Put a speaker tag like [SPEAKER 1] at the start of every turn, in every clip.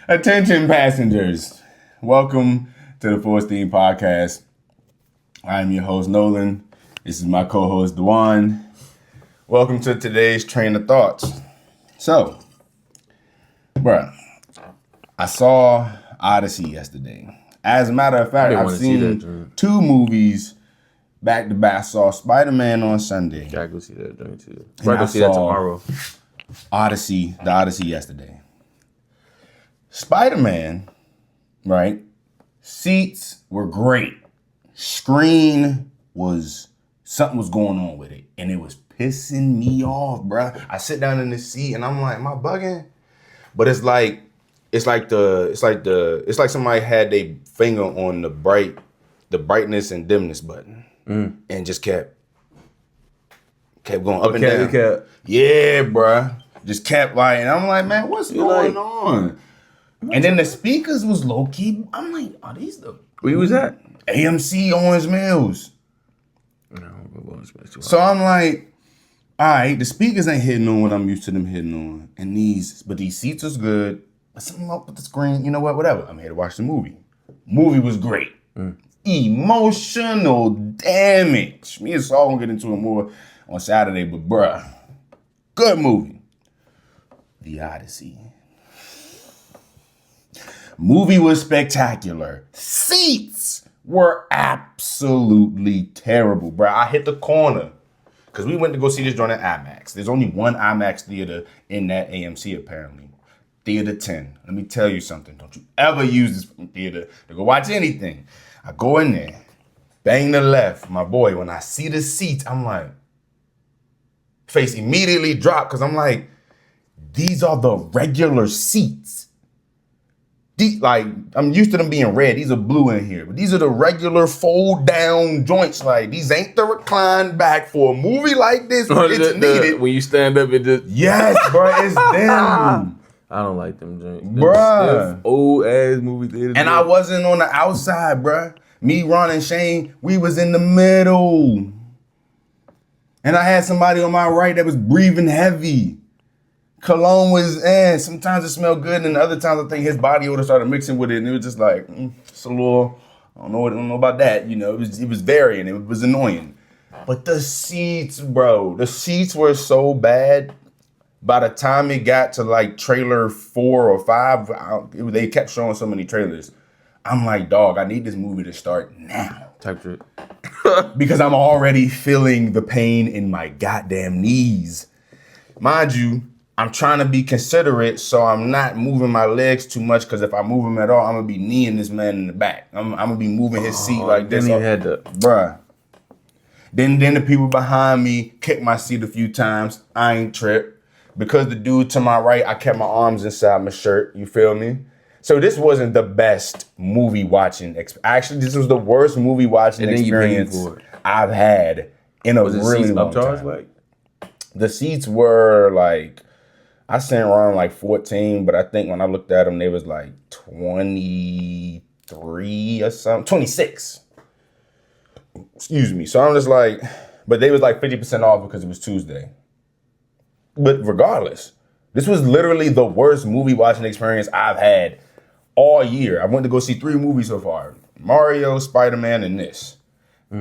[SPEAKER 1] Attention passengers, welcome to the Force Theme Podcast. I'm your host Nolan. This is my co-host Dejuan. Welcome to today's train of thoughts. So, bruh, I saw Odyssey yesterday. As a matter of fact, I've seen two movies back to back. I saw Spider-Man on Sunday.
[SPEAKER 2] Gotta go see that joint too. Probably go see that tomorrow.
[SPEAKER 1] The Odyssey yesterday. Spider-Man, right? Seats were great. Screen was, something was going on with it. And it was pissing me off, bruh. I sit down in the seat and I'm like, am I bugging? But it's like somebody had their finger on the brightness and dimness button. And just kept going up and down. Yeah, bruh. Just kept like, and I'm like, man, what's going on? And then the speakers was low key. I'm like, are these the?
[SPEAKER 2] Where was that?
[SPEAKER 1] AMC Orange Mills.
[SPEAKER 2] No,
[SPEAKER 1] so I'm like, all right, the speakers ain't hitting on what I'm used to them hitting on, and these seats was good. But something up with the screen, you know what? Whatever. I'm here to watch the movie. Movie was great. Emotional damage. Me and Saul gonna get into it more on Saturday, but bruh, good movie. The Odyssey. Movie was spectacular. Seats were absolutely terrible, bruh. I hit the corner because we went to go see this joint at IMAX. There's only one IMAX theater in that AMC apparently. Theater 10. Let me tell you something. Don't you ever use this theater to go watch anything. I go in there, bang the left. My boy, when I see the seats, I'm like, face immediately drop because I'm like, these are the regular seats. Like, I'm used to them being red. These are blue in here. But these are the regular fold down joints. Like, these ain't the recline back for a movie like this. It's needed.
[SPEAKER 2] When you stand up, it just...
[SPEAKER 1] Yes, bro, it's them.
[SPEAKER 2] I don't like them joints.
[SPEAKER 1] Bruh.
[SPEAKER 2] Old ass movie theaters.
[SPEAKER 1] And I wasn't on the outside, bruh. Me, Ron, and Shane, we was in the middle. And I had somebody on my right that was breathing heavy. Cologne was, sometimes it smelled good, and other times I think his body odor started mixing with it, and it was just like, it's a little, I don't know about that, you know, it was varying, it was annoying. But the seats, bro, the seats were so bad. By the time it got to like trailer 4 or 5, they kept showing so many trailers. I'm like, dog, I need this movie to start now.
[SPEAKER 2] Type shit.
[SPEAKER 1] Because I'm already feeling the pain in my goddamn knees. Mind you, I'm trying to be considerate, so I'm not moving my legs too much, because if I move them at all, I'm going to be kneeing this man in the back. I'm going to be moving his seat like this. Bruh. Then the people behind me kicked my seat a few times. I ain't tripped. Because the dude to my right, I kept my arms inside my shirt. You feel me? So this wasn't the best movie watching. Actually, this was the worst movie watching experience I've had in a really long time. Like? The seats were like, I sent around like 14, but I think when I looked at them, they was like 23 or something, 26. Excuse me. So I'm just like, but they was like 50% off because it was Tuesday. But regardless, this was literally the worst movie watching experience I've had all year. I went to go see 3 movies so far. Mario, Spider-Man, and this.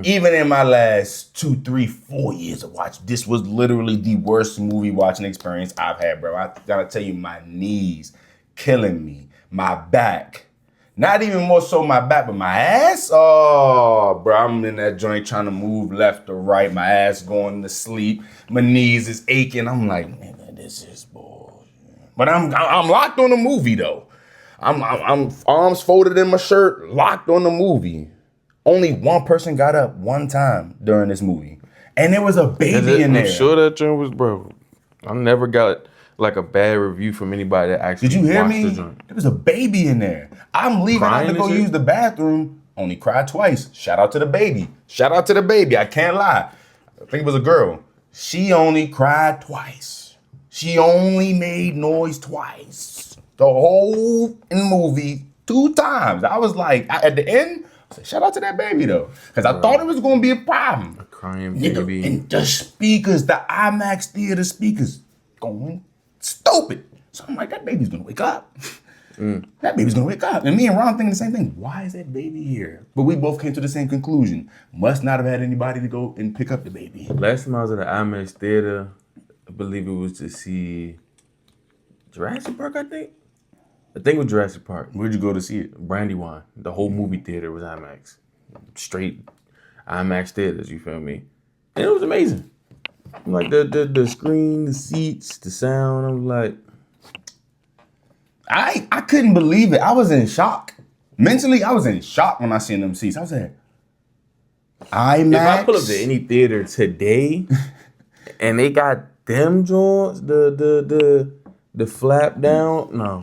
[SPEAKER 1] Even in my last 2, 3, 4 years of watching, this was literally the worst movie watching experience I've had, bro. I gotta tell you, my knees killing me. My back. Not even more so my back, but my ass. Oh, bro, I'm in that joint trying to move left or right. My ass going to sleep. My knees is aching. I'm like, man, this is bullshit. But I'm locked on the movie though. I'm arms folded in my shirt, locked on the movie. Only one person got up one time during this movie, and there was a baby in there.
[SPEAKER 2] I'm sure that joint was, bro. I never got like a bad review from anybody that actually
[SPEAKER 1] Did you hear me?
[SPEAKER 2] The joint.
[SPEAKER 1] There was a baby in there. I'm leaving out to go use the bathroom. Only cried twice. Shout out to the baby. I can't lie. I think it was a girl. She only cried twice. She only made noise twice. The whole movie 2 times. I was like, at the end, I said, shout out to that baby though. Because I thought it was going to be a problem.
[SPEAKER 2] A crying baby.
[SPEAKER 1] And the speakers, the IMAX theater speakers, going stupid. So I'm like, that baby's going to wake up. That baby's gonna wake up. And me and Ron thinking the same thing. Why is that baby here? But we both came to the same conclusion. Must not have had anybody to go and pick up the baby.
[SPEAKER 2] Last time I was at the IMAX theater, I believe it was to see Jurassic Park, I think it was Jurassic Park.
[SPEAKER 1] Where'd you go to see it?
[SPEAKER 2] Brandywine. The whole movie theater was IMAX. Straight IMAX theaters, you feel me? And it was amazing. Like the screen, the seats, the sound, I'm like...
[SPEAKER 1] I couldn't believe it. I was in shock. Mentally, I was in shock when I seen them seats. I was like, IMAX?
[SPEAKER 2] If I pull up to any theater today and they got them joints, the flap down, no.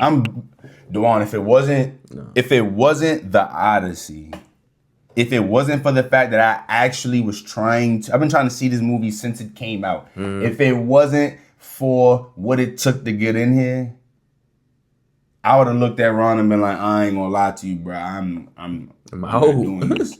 [SPEAKER 1] Dejuan, if it wasn't the Odyssey, if it wasn't for the fact that I actually was I've been trying to see this movie since it came out. If it wasn't for what it took to get in here, I would have looked at Ron and been like, I ain't gonna lie to you, bro. I'm not doing this.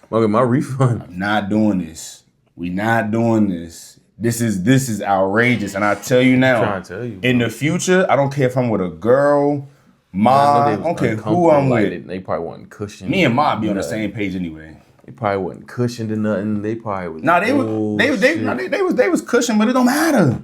[SPEAKER 2] I'll get my refund.
[SPEAKER 1] I'm not doing this. We not doing this. This is outrageous. And I tell you now,
[SPEAKER 2] I'm trying to tell you,
[SPEAKER 1] in the future, I don't care if I'm with a girl, Ma, I don't care who I'm with.
[SPEAKER 2] They probably wasn't cushioned.
[SPEAKER 1] Me and Ma be on the same page anyway.
[SPEAKER 2] They probably wasn't cushioned or nothing. They probably was.
[SPEAKER 1] Nah, they was cushioned, but it don't matter.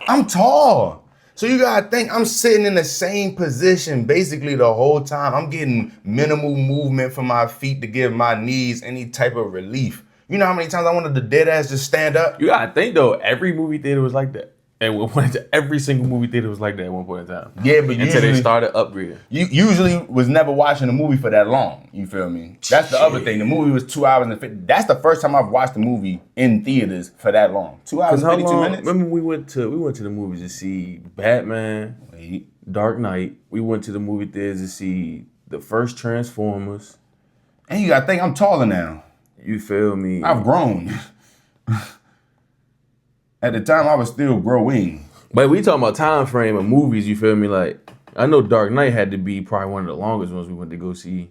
[SPEAKER 1] I'm tall. So you gotta think I'm sitting in the same position basically the whole time. I'm getting minimal movement from my feet to give my knees any type of relief. You know how many times I wanted to dead ass just stand up?
[SPEAKER 2] You gotta think though, every movie theater was like that. And every single movie theater was like that at one point in time.
[SPEAKER 1] Yeah, but
[SPEAKER 2] until they started upgrading.
[SPEAKER 1] You usually was never watching a movie for that long. You feel me? That's the other thing. The movie was 2 hours and 50. That's the first time I've watched a movie in theaters for that long. 2 hours and 52 minutes.
[SPEAKER 2] Remember we went to the movies to see Batman, Dark Knight. We went to the movie theaters to see the first Transformers.
[SPEAKER 1] And you gotta think I'm taller now.
[SPEAKER 2] You feel me?
[SPEAKER 1] I've grown. At the time, I was still growing.
[SPEAKER 2] But we talking about time frame of movies, you feel me? Like, I know Dark Knight had to be probably one of the longest ones we went to go see.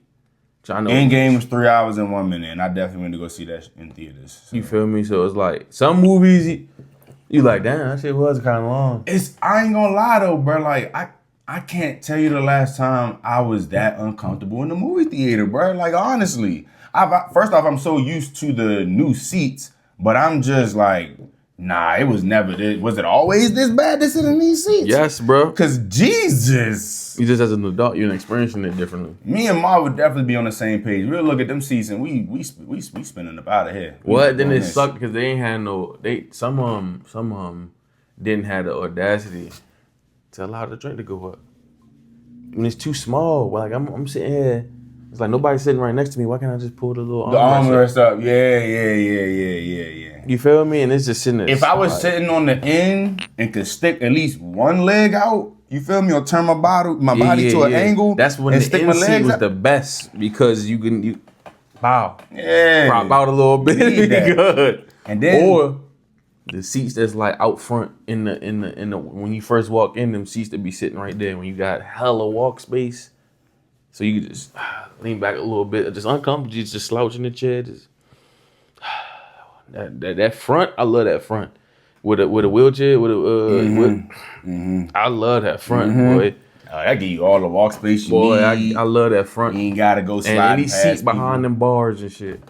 [SPEAKER 1] Endgame was 3 hours and 1 minute, and I definitely went to go see that in theaters. So.
[SPEAKER 2] You feel me? So it's like, some movies, you like, damn, that shit was kind of long.
[SPEAKER 1] I ain't gonna lie though, bro. Like, I can't tell you the last time I was that uncomfortable in the movie theater, bro. Like, honestly. First off, I'm so used to the new seats, but I'm just like... Nah, it was never this. Was it always this bad to sit in these seats?
[SPEAKER 2] Yes, bro.
[SPEAKER 1] Because Jesus.
[SPEAKER 2] You just as an adult, you're experiencing it differently.
[SPEAKER 1] Me and Ma would definitely be on the same page. We'll look at them seats and we spinning up out of here.
[SPEAKER 2] What? Then it sucked because they ain't had no... Some of them didn't have the audacity to allow the drink to go up. When it's too small, like I'm sitting here, it's like nobody's sitting right next to me. Why can't I just pull the little
[SPEAKER 1] armrest up? Yeah.
[SPEAKER 2] You feel me? And it's just sitting there.
[SPEAKER 1] If I was sitting on the end and could stick at least one leg out, you feel me, or turn my body to an angle.
[SPEAKER 2] That's when the end seat was the best because you prop out a little bit. Good.
[SPEAKER 1] And then
[SPEAKER 2] or the seats that's like out front in the when you first walk in, them seats that be sitting right there when you got hella walk space. So you can just lean back a little bit, just uncomfortable, just slouch in the chair. Just that front, I love that front. With a wheelchair, I love that front, boy.
[SPEAKER 1] That give you all the walk space you
[SPEAKER 2] need. I love that front.
[SPEAKER 1] You ain't gotta go slide
[SPEAKER 2] and any seats behind them bars and shit.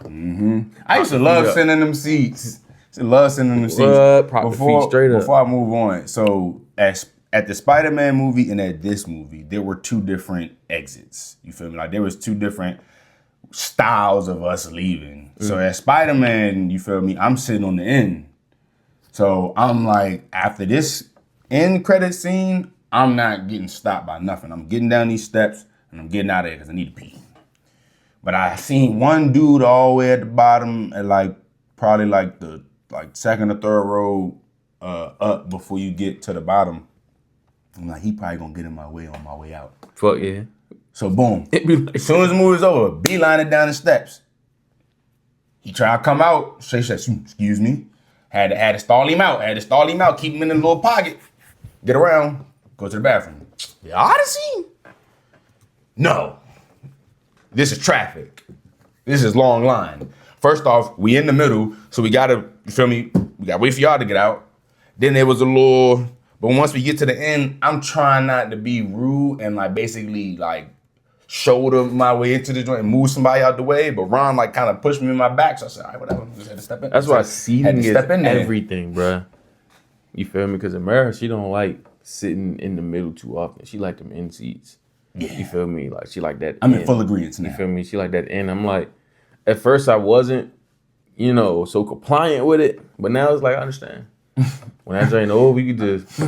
[SPEAKER 1] I used to love sitting in them seats. Prop the feet straight up. Before I move on, so at the Spider-Man movie and at this movie, there were two different exits. You feel me? Like there was two different styles of us leaving. So at Spider-Man, you feel me? I'm sitting on the end. So I'm like, after this end credit scene, I'm not getting stopped by nothing. I'm getting down these steps and I'm getting out of there because I need to pee. But I seen one dude all the way at the bottom at probably the second or third row up before you get to the bottom. I'm like, he probably gonna get in my way on my way out.
[SPEAKER 2] Fuck yeah.
[SPEAKER 1] So boom. As soon as the movie's over, beeline it down the steps. He tried to come out. Shay said, excuse me. Had to stall him out. Keep him in the little pocket. Get around. Go to the bathroom. The Odyssey? No. This is traffic. This is long line. First off, we in the middle, so we gotta, you feel me? We gotta wait for y'all to get out. Then there was a little But once we get to the end, I'm trying not to be rude and like basically like shoulder my way into the joint and move somebody out the way. But Ron like kind of pushed me in my back. So I said, all right, whatever. Just had to step in.
[SPEAKER 2] That's why seating is
[SPEAKER 1] there.
[SPEAKER 2] everything, bruh. You feel me? Because America, she don't like sitting in the middle too often. She like them end seats. Yeah. You feel me? Like she like that.
[SPEAKER 1] I'm in full agreement now.
[SPEAKER 2] You feel me? She like that end. I'm like, at first I wasn't, so compliant with it. But now it's like I understand. When that joint over, we could just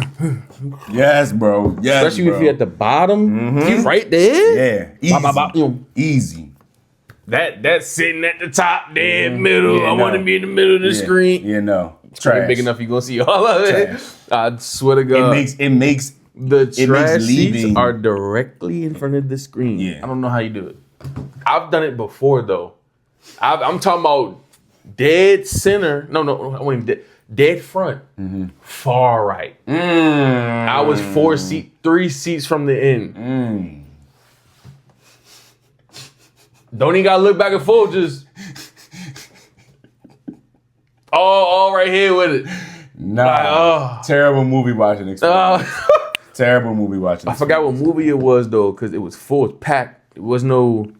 [SPEAKER 1] yes, bro. Yes,
[SPEAKER 2] especially if you're at the bottom, you right there.
[SPEAKER 1] Yeah, easy.
[SPEAKER 2] That sitting at the top, dead middle. I want to be in the middle of the screen.
[SPEAKER 1] Yeah, no, trash.
[SPEAKER 2] Big enough, you gonna see all of it. Trash. I swear to God,
[SPEAKER 1] it makes
[SPEAKER 2] the trash seats are directly in front of the screen.
[SPEAKER 1] Yeah,
[SPEAKER 2] I don't know how you do it. I've done it before though. I'm talking about dead center. No, I want dead front, far right. I was 3 seats from the end. Don't even gotta look back and forth, just all right here with it.
[SPEAKER 1] Nah, terrible movie watching experience. Terrible movie watching.
[SPEAKER 2] I forgot what movie it was though, because it was full, it was packed. It was no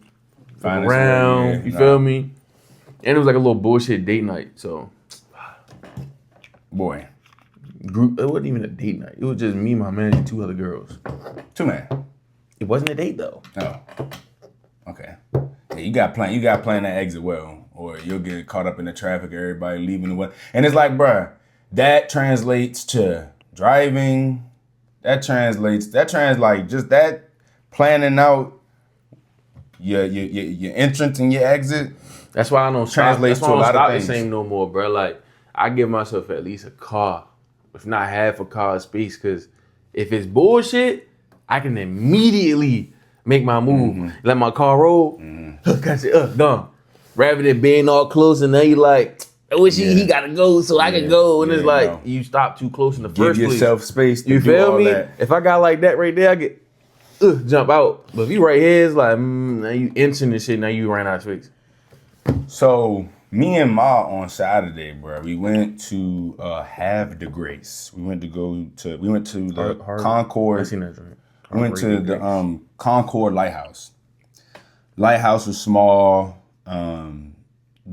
[SPEAKER 2] round. You feel me? And it was like a little bullshit date night. So.
[SPEAKER 1] Boy.
[SPEAKER 2] Group. It wasn't even a date night. It was just me, my man, and 2 other girls.
[SPEAKER 1] 2 men.
[SPEAKER 2] It wasn't a date though.
[SPEAKER 1] Oh. Okay. Yeah, you got to plan that exit well, or you'll get caught up in the traffic, everybody leaving the way. And it's like, bruh, that translates to driving. That translates just that planning out your entrance and your exit.
[SPEAKER 2] That's why I don't
[SPEAKER 1] translate to a lot of things.
[SPEAKER 2] The same no more, bro. Like I give myself at least a car, if not half a car of space, because if it's bullshit, I can immediately make my move, let my car roll, catch it gone. Rather than being all close and then you like, I wish he gotta go so I can go, and it's like you stop too close in the first place.
[SPEAKER 1] Give yourself space. To
[SPEAKER 2] you
[SPEAKER 1] do
[SPEAKER 2] feel
[SPEAKER 1] all
[SPEAKER 2] me?
[SPEAKER 1] That.
[SPEAKER 2] If I got like that right there, I get jump out. But if you right here, it's like now you entering this shit. Now you ran out of space.
[SPEAKER 1] So me and Ma on Saturday, bro, we went to Havre de Grace. We went to the Concord.
[SPEAKER 2] I seen that joint.
[SPEAKER 1] We went to the Concord Lighthouse. Lighthouse was small.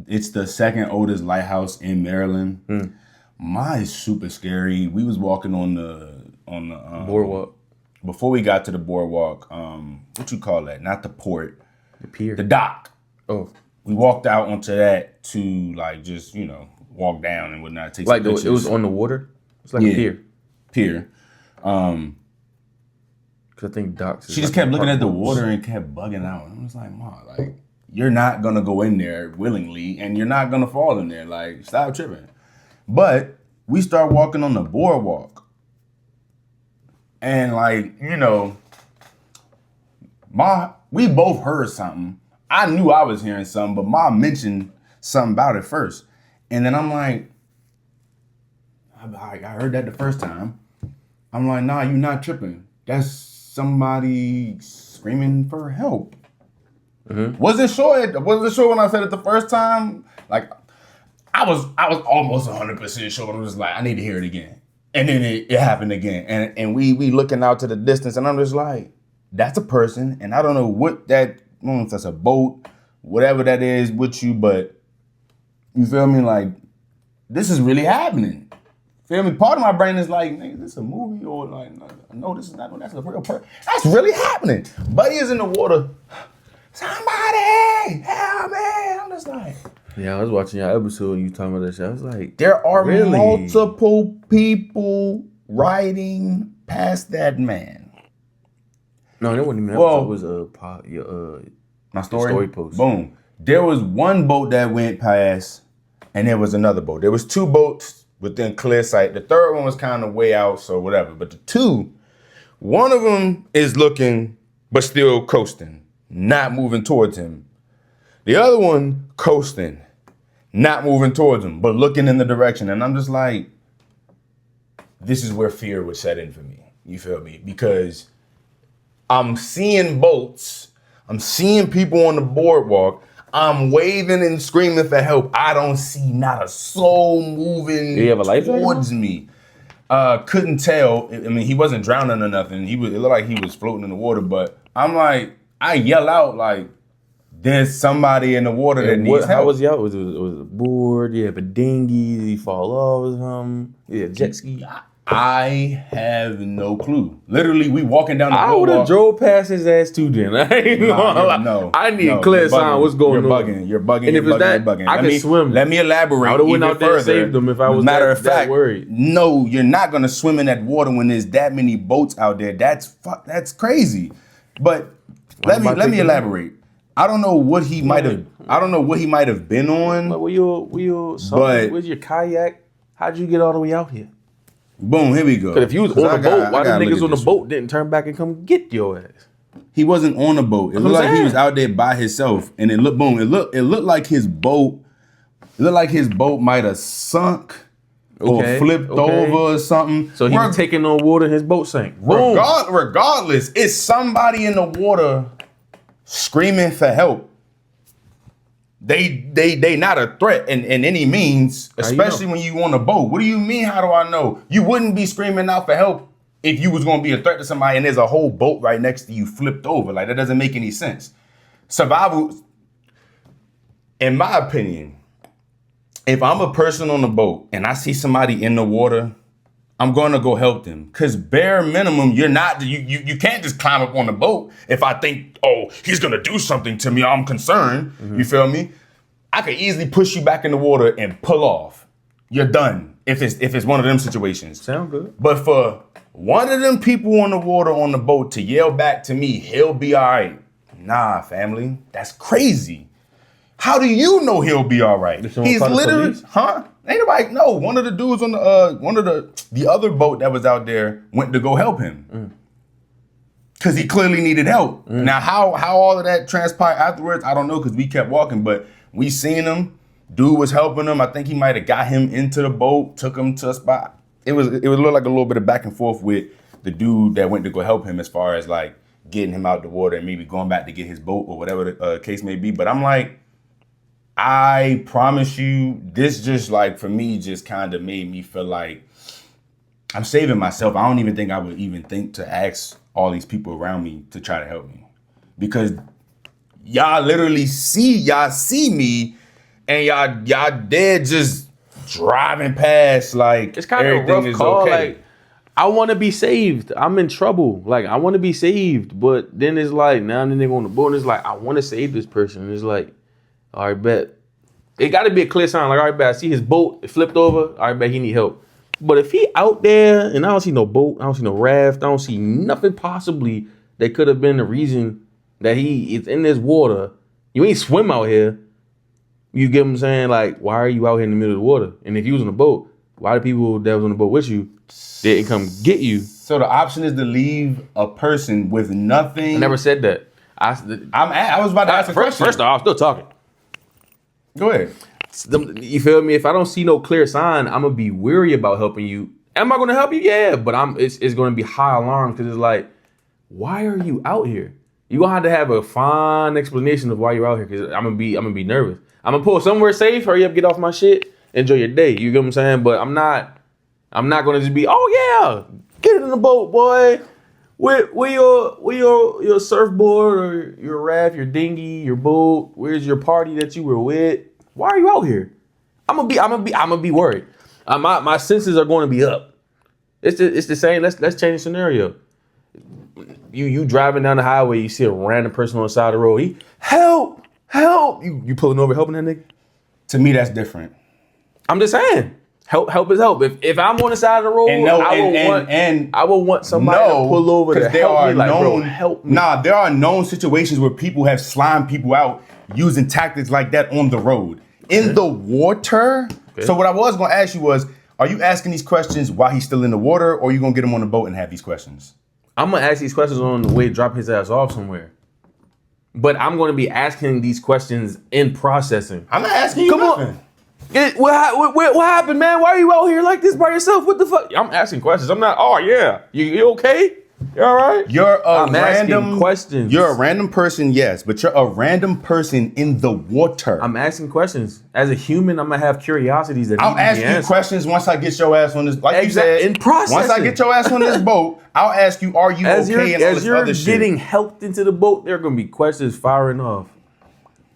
[SPEAKER 1] It's the second oldest lighthouse in Maryland. Mine is super scary. We was walking on the
[SPEAKER 2] boardwalk.
[SPEAKER 1] Before we got to the boardwalk, what you call that? Not the port.
[SPEAKER 2] The pier.
[SPEAKER 1] The dock.
[SPEAKER 2] Oh.
[SPEAKER 1] We walked out onto that to like just, walk down and whatnot. Take some pictures.
[SPEAKER 2] It was on the water? It's like a pier.
[SPEAKER 1] Pier.
[SPEAKER 2] Because I think docks.
[SPEAKER 1] She just kept looking at the water and kept bugging out. And I was like, Ma, like, you're not going to go in there willingly and you're not going to fall in there. Like, stop tripping. But we start walking on the boardwalk. And like, Ma, we both heard something. I knew I was hearing something, but Ma mentioned something about it first. And then I'm like, I heard that the first time. I'm like, nah, you're not tripping. That's somebody screaming for help. Wasn't sure when I said it the first time. Like, I was almost 100% sure. But I'm just like, I need to hear it again. And then it happened again. And we looking out to the distance, and I'm just like, that's a person. And I don't know what that, I don't know if that's a boat, whatever that is with you, but you feel me? Like, this is really happening. Feel me? Part of my brain is like, nigga, this a movie or like, no, this is not, that's a real person. That's really happening. Buddy is in the water. Somebody help me. I'm just like.
[SPEAKER 2] Yeah, I was watching your episode and you talking about that shit. I was like,
[SPEAKER 1] there are multiple people riding past that man.
[SPEAKER 2] No, that wasn't even an episode. It was
[SPEAKER 1] my story
[SPEAKER 2] post.
[SPEAKER 1] Boom. There was one boat that went past and there was another boat. There was 2 boats within clear sight. The third one was kind of way out, so whatever. But the 2, one of them is looking but still coasting, not moving towards him. The other one coasting, not moving towards him, but looking in the direction. And I'm just like, this is where fear would set in for me. You feel me? Because I'm seeing boats. I'm seeing people on the boardwalk. I'm waving and screaming for help. I don't see not a soul moving towards me. Couldn't tell. I mean, he wasn't drowning or nothing. It looked like he was floating in the water. But I'm like, I yell out like, "There's somebody in the water that needs help."
[SPEAKER 2] How was he out? Was it a board? Yeah, a dinghy? Did he fall off or something? Yeah, jet ski.
[SPEAKER 1] I have no clue. Literally, we walking down the
[SPEAKER 2] I would have drove past his ass too. Then I ain't gonna lie.
[SPEAKER 1] No,
[SPEAKER 2] I need a clear sign. What's going on?
[SPEAKER 1] You're bugging.
[SPEAKER 2] And if it's that,
[SPEAKER 1] you're bugging.
[SPEAKER 2] I can swim.
[SPEAKER 1] Let me elaborate.
[SPEAKER 2] I would have went out there
[SPEAKER 1] further.
[SPEAKER 2] and saved them if I was
[SPEAKER 1] Matter of fact,
[SPEAKER 2] worried.
[SPEAKER 1] No, you're not gonna swim in that water when there's that many boats out there. That's crazy. But let me elaborate. I don't know what he might have. I don't know what he might have been on.
[SPEAKER 2] But where's your kayak? How'd you get all the way out here?
[SPEAKER 1] Boom, here we go.
[SPEAKER 2] Because if you was on the boat, why the niggas on the boat didn't turn back and come get your ass?
[SPEAKER 1] He wasn't on the boat. It looked like he was out there by himself, and it looked like his boat. It looked like his boat might have sunk or flipped over or something.
[SPEAKER 2] So he was taking on water, and his boat sank. Boom.
[SPEAKER 1] Regardless, it's somebody in the water screaming for help. They not a threat in any means, especially when you on a boat. What do you mean? How do I know? You wouldn't be screaming out for help if you was going to be a threat to somebody and there's a whole boat right next to you flipped over. Like, that doesn't make any sense. Survival, in my opinion, if I'm a person on the boat and I see somebody in the water, I'm going to go help them. Because bare minimum, you can't just climb up on the boat if I think, oh, he's going to do something to me. I'm concerned. Mm-hmm. You feel me? I could easily push you back in the water and pull off. You're done if it's one of them situations.
[SPEAKER 2] Sound good.
[SPEAKER 1] But for one of them people on the water on the boat to yell back to me, he'll be all right. Nah, family, that's crazy. How do you know he'll be all right? He's literally, Ain't nobody, no. One of the dudes on the other boat that was out there went to go help him. Cause he clearly needed help. Now how all of that transpired afterwards, I don't know, cause we kept walking, but we seen him. Dude was helping him. I think he might have got him into the boat, took him to a spot. It was look like a little bit of back and forth with the dude that went to go help him as far as like getting him out the water and maybe going back to get his boat or whatever the case may be. But I'm like, I promise you, this just like, for me, just kind of made me feel like I'm saving myself. I don't even think I would even think to ask all these people around me to try to help me. Because y'all literally see me and y'all dead just driving past like
[SPEAKER 2] it's kind of a rough call. Okay. Like, I want to be saved. I'm in trouble. Like, I want to be saved. But then it's like, now the nigga on the boat, and it's like, I want to save this person. And it's like, all right, bet. It got to be a clear sign. Like, all right, bet. I see his boat. It flipped over. All right, bet. He need help. But if he out there and I don't see no boat, I don't see no raft, I don't see nothing possibly that could have been the reason that he is in this water. You ain't swim out here. You get what I'm saying? Like, why are you out here in the middle of the water? And if you was on a boat, why the people that was on the boat with you didn't come get you?
[SPEAKER 1] So the option is to leave a person with nothing.
[SPEAKER 2] I never said that. I
[SPEAKER 1] was about to ask a question.
[SPEAKER 2] First off, I'm still talking.
[SPEAKER 1] Go ahead.
[SPEAKER 2] You feel me? If I don't see no clear sign, I'm gonna be weary about helping you. Am I gonna help you? Yeah, but it's gonna be high alarm because it's like, why are you out here? You gonna have a fine explanation of why you're out here because I'm gonna be nervous. I'm gonna pull somewhere safe. Hurry up, get off my shit, enjoy your day. You get what I'm saying? But I'm not gonna just be, oh yeah, get it in the boat, boy. Where your surfboard or your raft, your dinghy, your boat? Where's your party that you were with? Why are you out here? I'm gonna be worried. My senses are going to be up. It's the same. Let's change the scenario. You driving down the highway, you see a random person on the side of the road. Help! You pulling over helping that nigga?
[SPEAKER 1] To me, that's different.
[SPEAKER 2] I'm just saying. Help is help. If I'm on the side of the road, I will want somebody to pull over to help me. Like, bro, help me.
[SPEAKER 1] Nah, there are known situations where people have slimed people out using tactics like that on the road. In the water. Okay. So what I was going to ask you was, are you asking these questions while he's still in the water, or are you going to get him on the boat and have these questions?
[SPEAKER 2] I'm going to ask these questions on the way to drop his ass off somewhere. But I'm going to be asking these questions in processing.
[SPEAKER 1] I'm not asking you nothing.
[SPEAKER 2] What happened, man? Why are you out here like this by yourself? What the fuck? I'm asking questions. I'm not, oh yeah, you okay? You all right?
[SPEAKER 1] You're a
[SPEAKER 2] I'm asking
[SPEAKER 1] random
[SPEAKER 2] questions.
[SPEAKER 1] You're a random person, yes, but you're a random person in the water.
[SPEAKER 2] I'm asking questions. As a human, I'm gonna have curiosities that
[SPEAKER 1] I'll
[SPEAKER 2] need to
[SPEAKER 1] ask
[SPEAKER 2] be
[SPEAKER 1] you
[SPEAKER 2] answered.
[SPEAKER 1] questions once I get your ass on this. Like you said,
[SPEAKER 2] In processing.
[SPEAKER 1] once I get your ass on this boat, I'll ask you, are you
[SPEAKER 2] As
[SPEAKER 1] okay? And all
[SPEAKER 2] as
[SPEAKER 1] this
[SPEAKER 2] you're
[SPEAKER 1] other shit.
[SPEAKER 2] getting helped into the boat, there are gonna be questions firing off.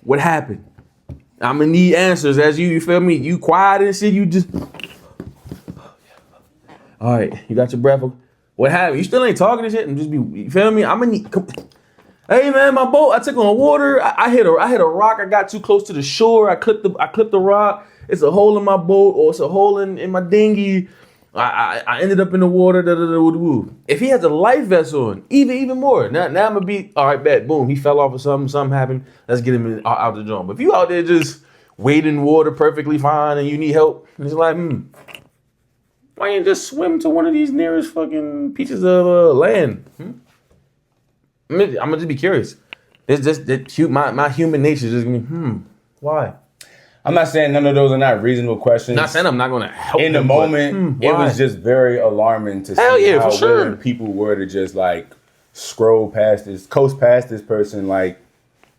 [SPEAKER 2] What happened? I'm gonna need answers. As you feel me? You quiet and shit. You just. All right, you got your breath. What happened? You still ain't talking and shit, and just be. You feel me? I'm gonna need. Hey man, my boat. I took on water. I hit a rock. I got too close to the shore. I clipped the rock. It's a hole in my boat, or it's a hole in my dinghy. I ended up in the water. If he has a life vest on, even more. Now I'm gonna be all right. Bet boom. He fell off or something happened. Let's get him out the joint. But if you out there just wading water perfectly fine and you need help, it's like, why ain't just swim to one of these nearest fucking pieces of land? I'm gonna just be curious. It's just that my human nature is just gonna be, why?
[SPEAKER 1] I'm not saying none of those are not reasonable questions.
[SPEAKER 2] Not saying I'm not gonna help
[SPEAKER 1] in the
[SPEAKER 2] them,
[SPEAKER 1] moment.
[SPEAKER 2] But,
[SPEAKER 1] it was just very alarming to
[SPEAKER 2] Hell
[SPEAKER 1] see
[SPEAKER 2] yeah,
[SPEAKER 1] how
[SPEAKER 2] for sure.
[SPEAKER 1] willing people were to just like coast past this person like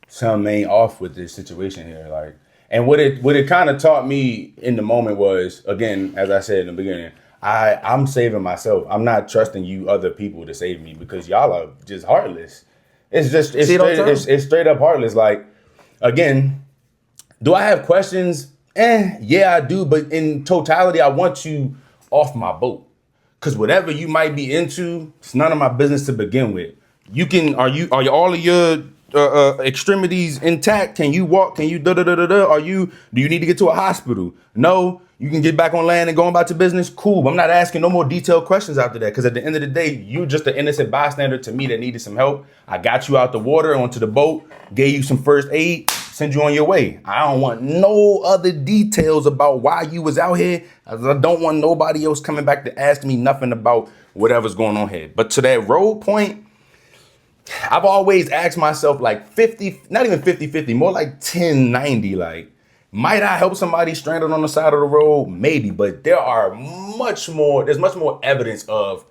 [SPEAKER 1] something ain't off with this situation here. Like, and what it kind of taught me in the moment was, again, as I said in the beginning, I'm saving myself. I'm not trusting you other people to save me because y'all are just heartless. It's straight up heartless. Like, again, do I have questions? Yeah, I do. But in totality, I want you off my boat. Cause whatever you might be into, it's none of my business to begin with. Are all of your extremities intact? Can you walk? Can you do you need to get to a hospital? No, you can get back on land and go about your business. Cool. I'm not asking no more detailed questions after that. Cause at the end of the day, you're just an innocent bystander to me that needed some help. I got you out the water onto the boat, gave you some first aid, send you on your way. I don't want no other details about why you was out here. I don't want nobody else coming back to ask me nothing about whatever's going on here. But to that road point, I've always asked myself like 50, not even 50-50, more like 10-90. Like, might I help somebody stranded on the side of the road? Maybe, but there's much more evidence of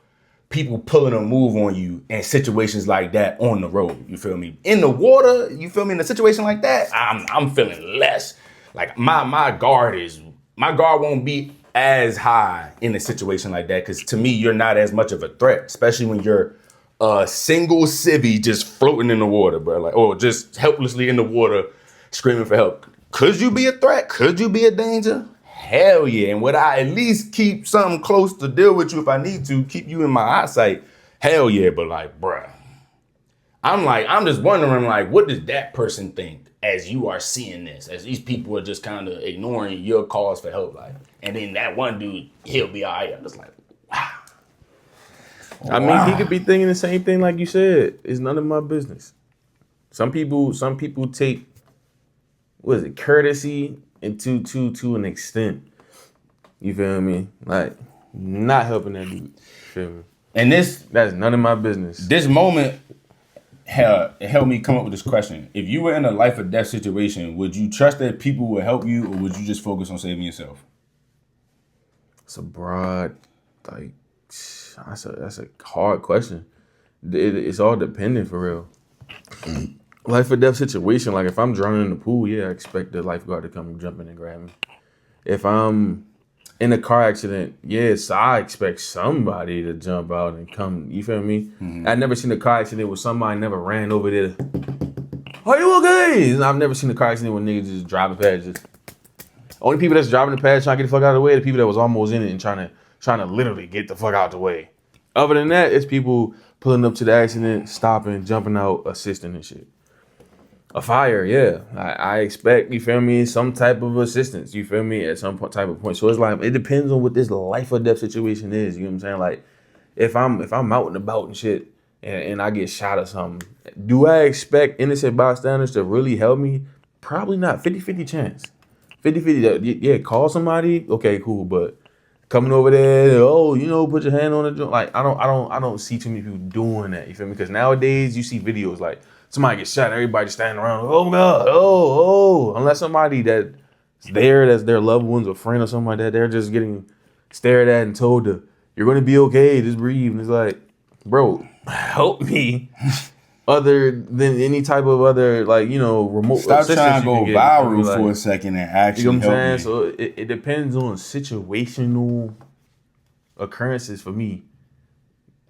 [SPEAKER 1] people pulling a move on you in situations like that on the road. You feel me? In the water, you feel me? In a situation like that, I'm feeling less. Like my guard won't be as high in a situation like that. Cause to me, you're not as much of a threat, especially when you're a single civvy just floating in the water, bro. Like, or just helplessly in the water screaming for help. Could you be a threat? Could you be a danger? Hell yeah. And would I at least keep something close to deal with you if I need to, keep you in my eyesight? Hell yeah. But like, bruh, I'm just wondering, like, what does that person think as you are seeing this, as these people are just kind of ignoring your calls for help? Like, and then that one dude, he'll be all right. I'm just like, wow.
[SPEAKER 2] I mean, he could be thinking the same thing like you said. It's none of my business. Some people take, courtesy and to an extent. You feel me? Like, not helping that dude. Feel me?
[SPEAKER 1] And
[SPEAKER 2] that's none of my business.
[SPEAKER 1] This moment helped me come up with this question. If you were in a life or death situation, would you trust that people would help you, or would you just focus on saving yourself?
[SPEAKER 2] It's a broad, like, that's a hard question. It's all dependent for real. Life or death situation. Like, if I'm drowning in the pool, yeah, I expect the lifeguard to come jump in and grab me. If I'm in a car accident, yes, I expect somebody to jump out and come. You feel me? Mm-hmm. I've never seen a car accident where somebody never ran over there. Are you okay? And I've never seen a car accident where niggas just driving past. Only people that's driving the past trying to get the fuck out of the way are the people that was almost in it and trying to literally get the fuck out of the way. Other than that, it's people pulling up to the accident, stopping, jumping out, assisting and shit. A fire, yeah. I expect, you feel me, some type of assistance, you feel me, at some type of point. So it's like, it depends on what this life or death situation is, you know what I'm saying? Like, if I'm out and about and shit, and I get shot or something, do I expect innocent bystanders to really help me? Probably not. 50-50 chance. 50-50, yeah, call somebody, okay, cool, but coming over there, put your hand on the joint. Like, I don't see too many people doing that, you feel me? Because nowadays, you see videos like, somebody gets shot, everybody just standing around, oh God, oh. Unless somebody that's there, that's their loved ones or friend or something like that, they're just getting stared at and told to, you're going to be okay, just breathe. And it's like, bro, help me other than any type of other, like, remote
[SPEAKER 1] Stop
[SPEAKER 2] assistance
[SPEAKER 1] trying to
[SPEAKER 2] you
[SPEAKER 1] go
[SPEAKER 2] can get.
[SPEAKER 1] viral
[SPEAKER 2] Like,
[SPEAKER 1] for a second and actually
[SPEAKER 2] you know what I'm
[SPEAKER 1] help
[SPEAKER 2] saying?
[SPEAKER 1] me.
[SPEAKER 2] So it depends on situational occurrences for me.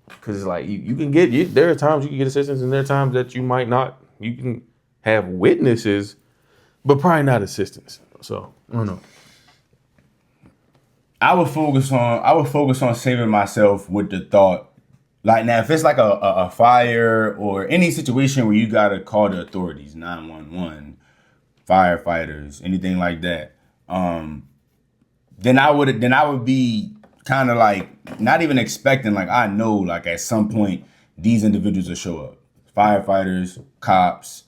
[SPEAKER 2] Because like you can get, there are times you can get assistance, and there are times that you might not. You can have witnesses, but probably not assistance. So I don't know.
[SPEAKER 1] I would focus on saving myself with the thought. Like now, if it's like a fire or any situation where you gotta call the authorities, 911, firefighters, anything like that, then I would be kind of like not even expecting, like I know like at some point these individuals will show up. Firefighters, cops,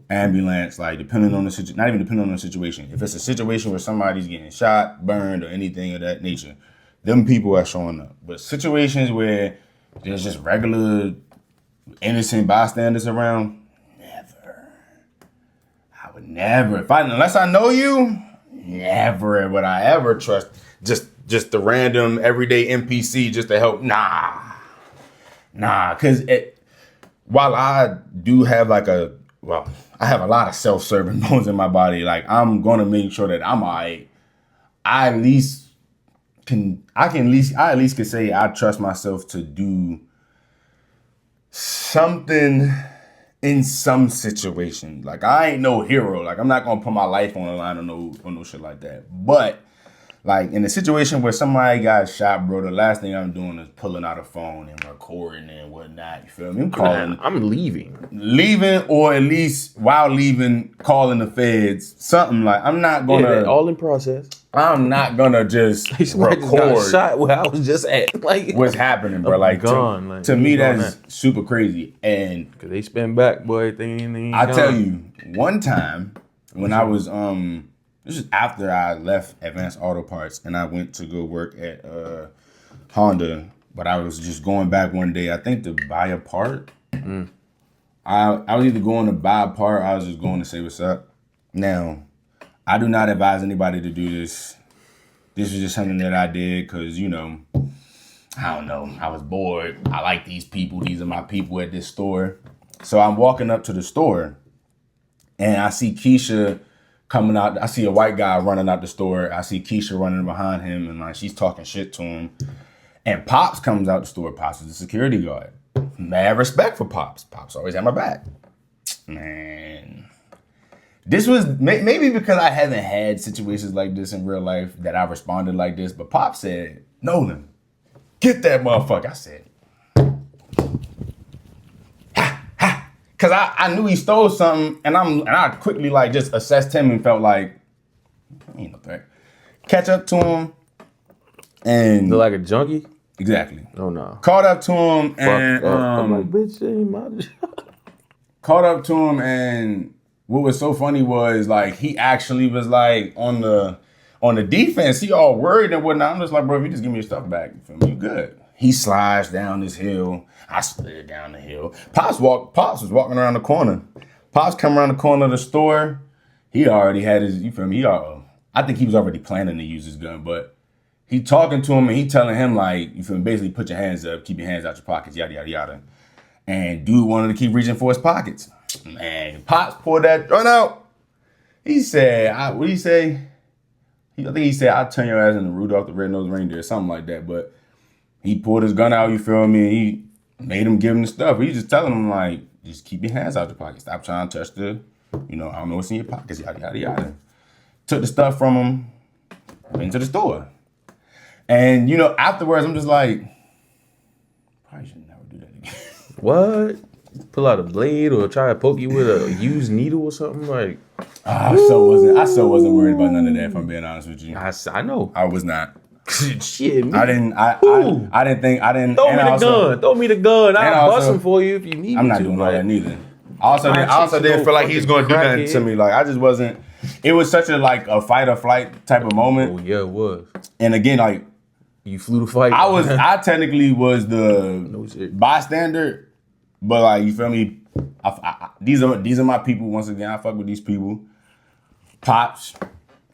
[SPEAKER 1] ambulance, like depending on the situation, not even depending on the situation. If it's a situation where somebody's getting shot, burned, or anything of that nature, them people are showing up. But situations where there's just regular innocent bystanders around, never. I would never, unless I know you, never would I ever trust just the random everyday NPC just to help. Nah. Because while I do have I have a lot of self-serving bones in my body. Like I'm gonna make sure that I'm alright. I at least can say I trust myself to do something in some situation. Like I ain't no hero. Like I'm not gonna put my life on the line on no shit like that. But like in a situation where somebody got shot, bro, the last thing I'm doing is pulling out a phone and recording and whatnot. You feel me? I'm calling.
[SPEAKER 2] I'm leaving.
[SPEAKER 1] Leaving, or at least while leaving, calling the feds. Something like I'm not gonna.
[SPEAKER 2] All in process.
[SPEAKER 1] I'm not gonna just
[SPEAKER 2] Somebody just got
[SPEAKER 1] record
[SPEAKER 2] shot where I was just at. Like
[SPEAKER 1] what's happening, bro. Like
[SPEAKER 2] gone.
[SPEAKER 1] To me, that's super crazy. And
[SPEAKER 2] because they spin back, boy. They ain't
[SPEAKER 1] I
[SPEAKER 2] gone.
[SPEAKER 1] tell you, one time when I was this is after I left Advanced Auto Parts and I went to go work at Honda, but I was just going back one day, I think to buy a part. I was either going to buy a part or I was just going to say what's up. Now, I do not advise anybody to do this. This was just something that I did because, I don't know, I was bored. I like these people. These are my people at this store. So I'm walking up to the store and I see Keisha coming out. I see a white guy running out the store. I see Keisha running behind him and like she's talking shit to him. And Pops comes out the store. Pops is the security guard. Mad respect for Pops. Pops always had my back. Man. This was maybe because I haven't had situations like this in real life that I responded like this. But Pops said, Nolan, get that motherfucker. I said, because I knew he stole something, and I quickly like just assessed him and felt like, ain't no threat. Catch up to him, and
[SPEAKER 2] Look like a junkie.
[SPEAKER 1] Exactly.
[SPEAKER 2] Oh no.
[SPEAKER 1] Caught up to him, and
[SPEAKER 2] I'm like, bitch, ain't my job.
[SPEAKER 1] Caught up to him, and what was so funny was like he actually was like on the defense. He all worried and whatnot. I'm just like, bro, if you just give me your stuff back, you feel me? You good. He slides down this hill. I slid down the hill. Pops was walking around the corner. Pops come around the corner of the store. He already had his, you feel me? I think he was already planning to use his gun, but he talking to him and he telling him like, you feel me? Basically put your hands up, keep your hands out your pockets, yada, yada, yada. And dude wanted to keep reaching for his pockets. Man, Pops pulled that gun out. He said, what did he say? I think he said, I'll turn your ass into Rudolph the Red-Nosed Reindeer, something like that. But he pulled his gun out, you feel me? He made him give him the stuff. He just telling him, like, just keep your hands out your pockets. Stop trying to touch I don't know what's in your pockets, yada, yada, yada. Took the stuff from him, went to the store. And, afterwards, I'm just like, probably should never do that again.
[SPEAKER 2] What? Pull out a blade or try to poke you with a used needle or something? Like,
[SPEAKER 1] I so wasn't worried about none of that, if I'm being honest with you.
[SPEAKER 2] I know.
[SPEAKER 1] I was not.
[SPEAKER 2] Shit, me.
[SPEAKER 1] I didn't
[SPEAKER 2] Throw me the gun. I'll bust him for you if you need me to.
[SPEAKER 1] I'm not doing all that neither. I also didn't feel like he was going to do nothing to me. Like, I just wasn't. It was such a fight or flight type of moment.
[SPEAKER 2] Oh, yeah, it was.
[SPEAKER 1] And again, like.
[SPEAKER 2] You flew the fight.
[SPEAKER 1] I technically was the bystander. But like, you feel me? These are my people. Once again, I fuck with these people. Pops,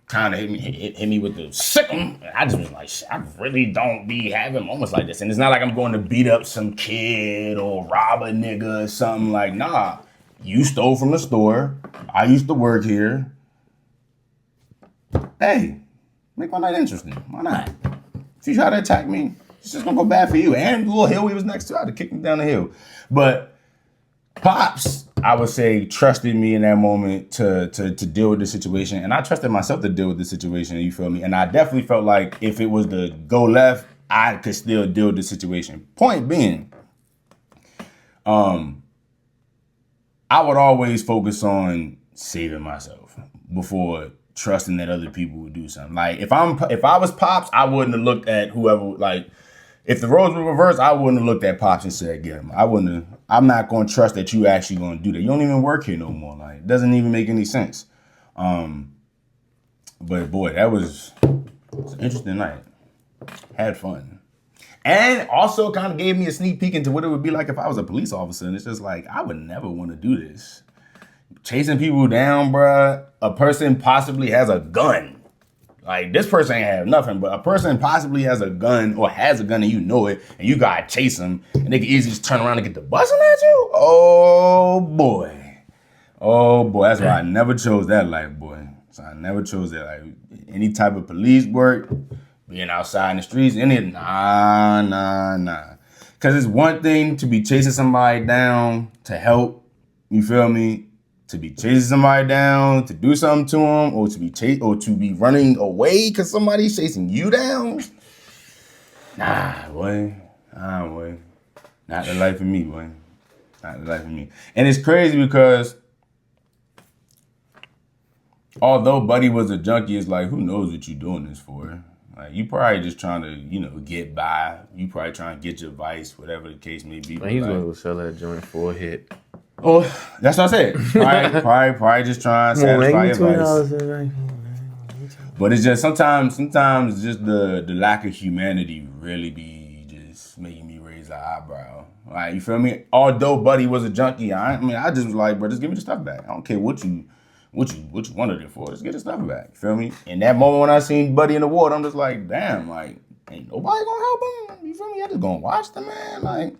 [SPEAKER 1] kind of hit me with the sick 'em. I just was like, I really don't be having moments like this. And it's not like I'm going to beat up some kid or rob a nigga or something. Like, nah, you stole from the store. I used to work here. Hey, make my night interesting. Why not? If you try to attack me, it's just gonna go bad for you. And the little hill we was next to, I had to kick him down the hill. But Pops, I would say, trusted me in that moment to deal with the situation. And I trusted myself to deal with the situation, you feel me? And I definitely felt like if it was to go left, I could still deal with the situation. Point being, I would always focus on saving myself before trusting that other people would do something. Like if I was Pops, I wouldn't have looked at whoever, like if the roles were reversed, I wouldn't have looked at Pops and said, get him. I'm not going to trust that you actually going to do that. You don't even work here no more. Like, it doesn't even make any sense. But boy, that was an interesting night. Had fun. And also kind of gave me a sneak peek into what it would be like if I was a police officer. And it's just like, I would never want to do this. Chasing people down, bruh. A person possibly has a gun. Like, this person ain't have nothing, but a person possibly has a gun or has a gun and you know it, and you gotta chase them, and they can easily just turn around and get the busting at you? Oh, boy. Oh, boy. That's why I never chose that life, boy. So I never chose that. Like, any type of police work, being outside in the streets, nah. Because it's one thing to be chasing somebody down to help, you feel me? To be chasing somebody down, to do something to them, or to be running away because somebody's chasing you down. Nah, boy. Not the life of me, boy. Not the life of me. And it's crazy because although Buddy was a junkie, it's like, who knows what you doing this for? Like, you probably just trying to, get by. You probably trying to get your vice, whatever the case may be.
[SPEAKER 2] Man, he's going to go sell that joint for a hit.
[SPEAKER 1] Oh, that's what I said. Probably just trying to satisfy your vice. But it's just sometimes just the lack of humanity really be just making me raise an eyebrow. Like, you feel me? Although Buddy was a junkie, I just was like, bro, just give me the stuff back. I don't care what you wanted it for. Just get the stuff back. You feel me? In that moment when I seen Buddy in the water, I'm just like, damn, like, ain't nobody gonna help him. You feel me? I just gonna watch the man, like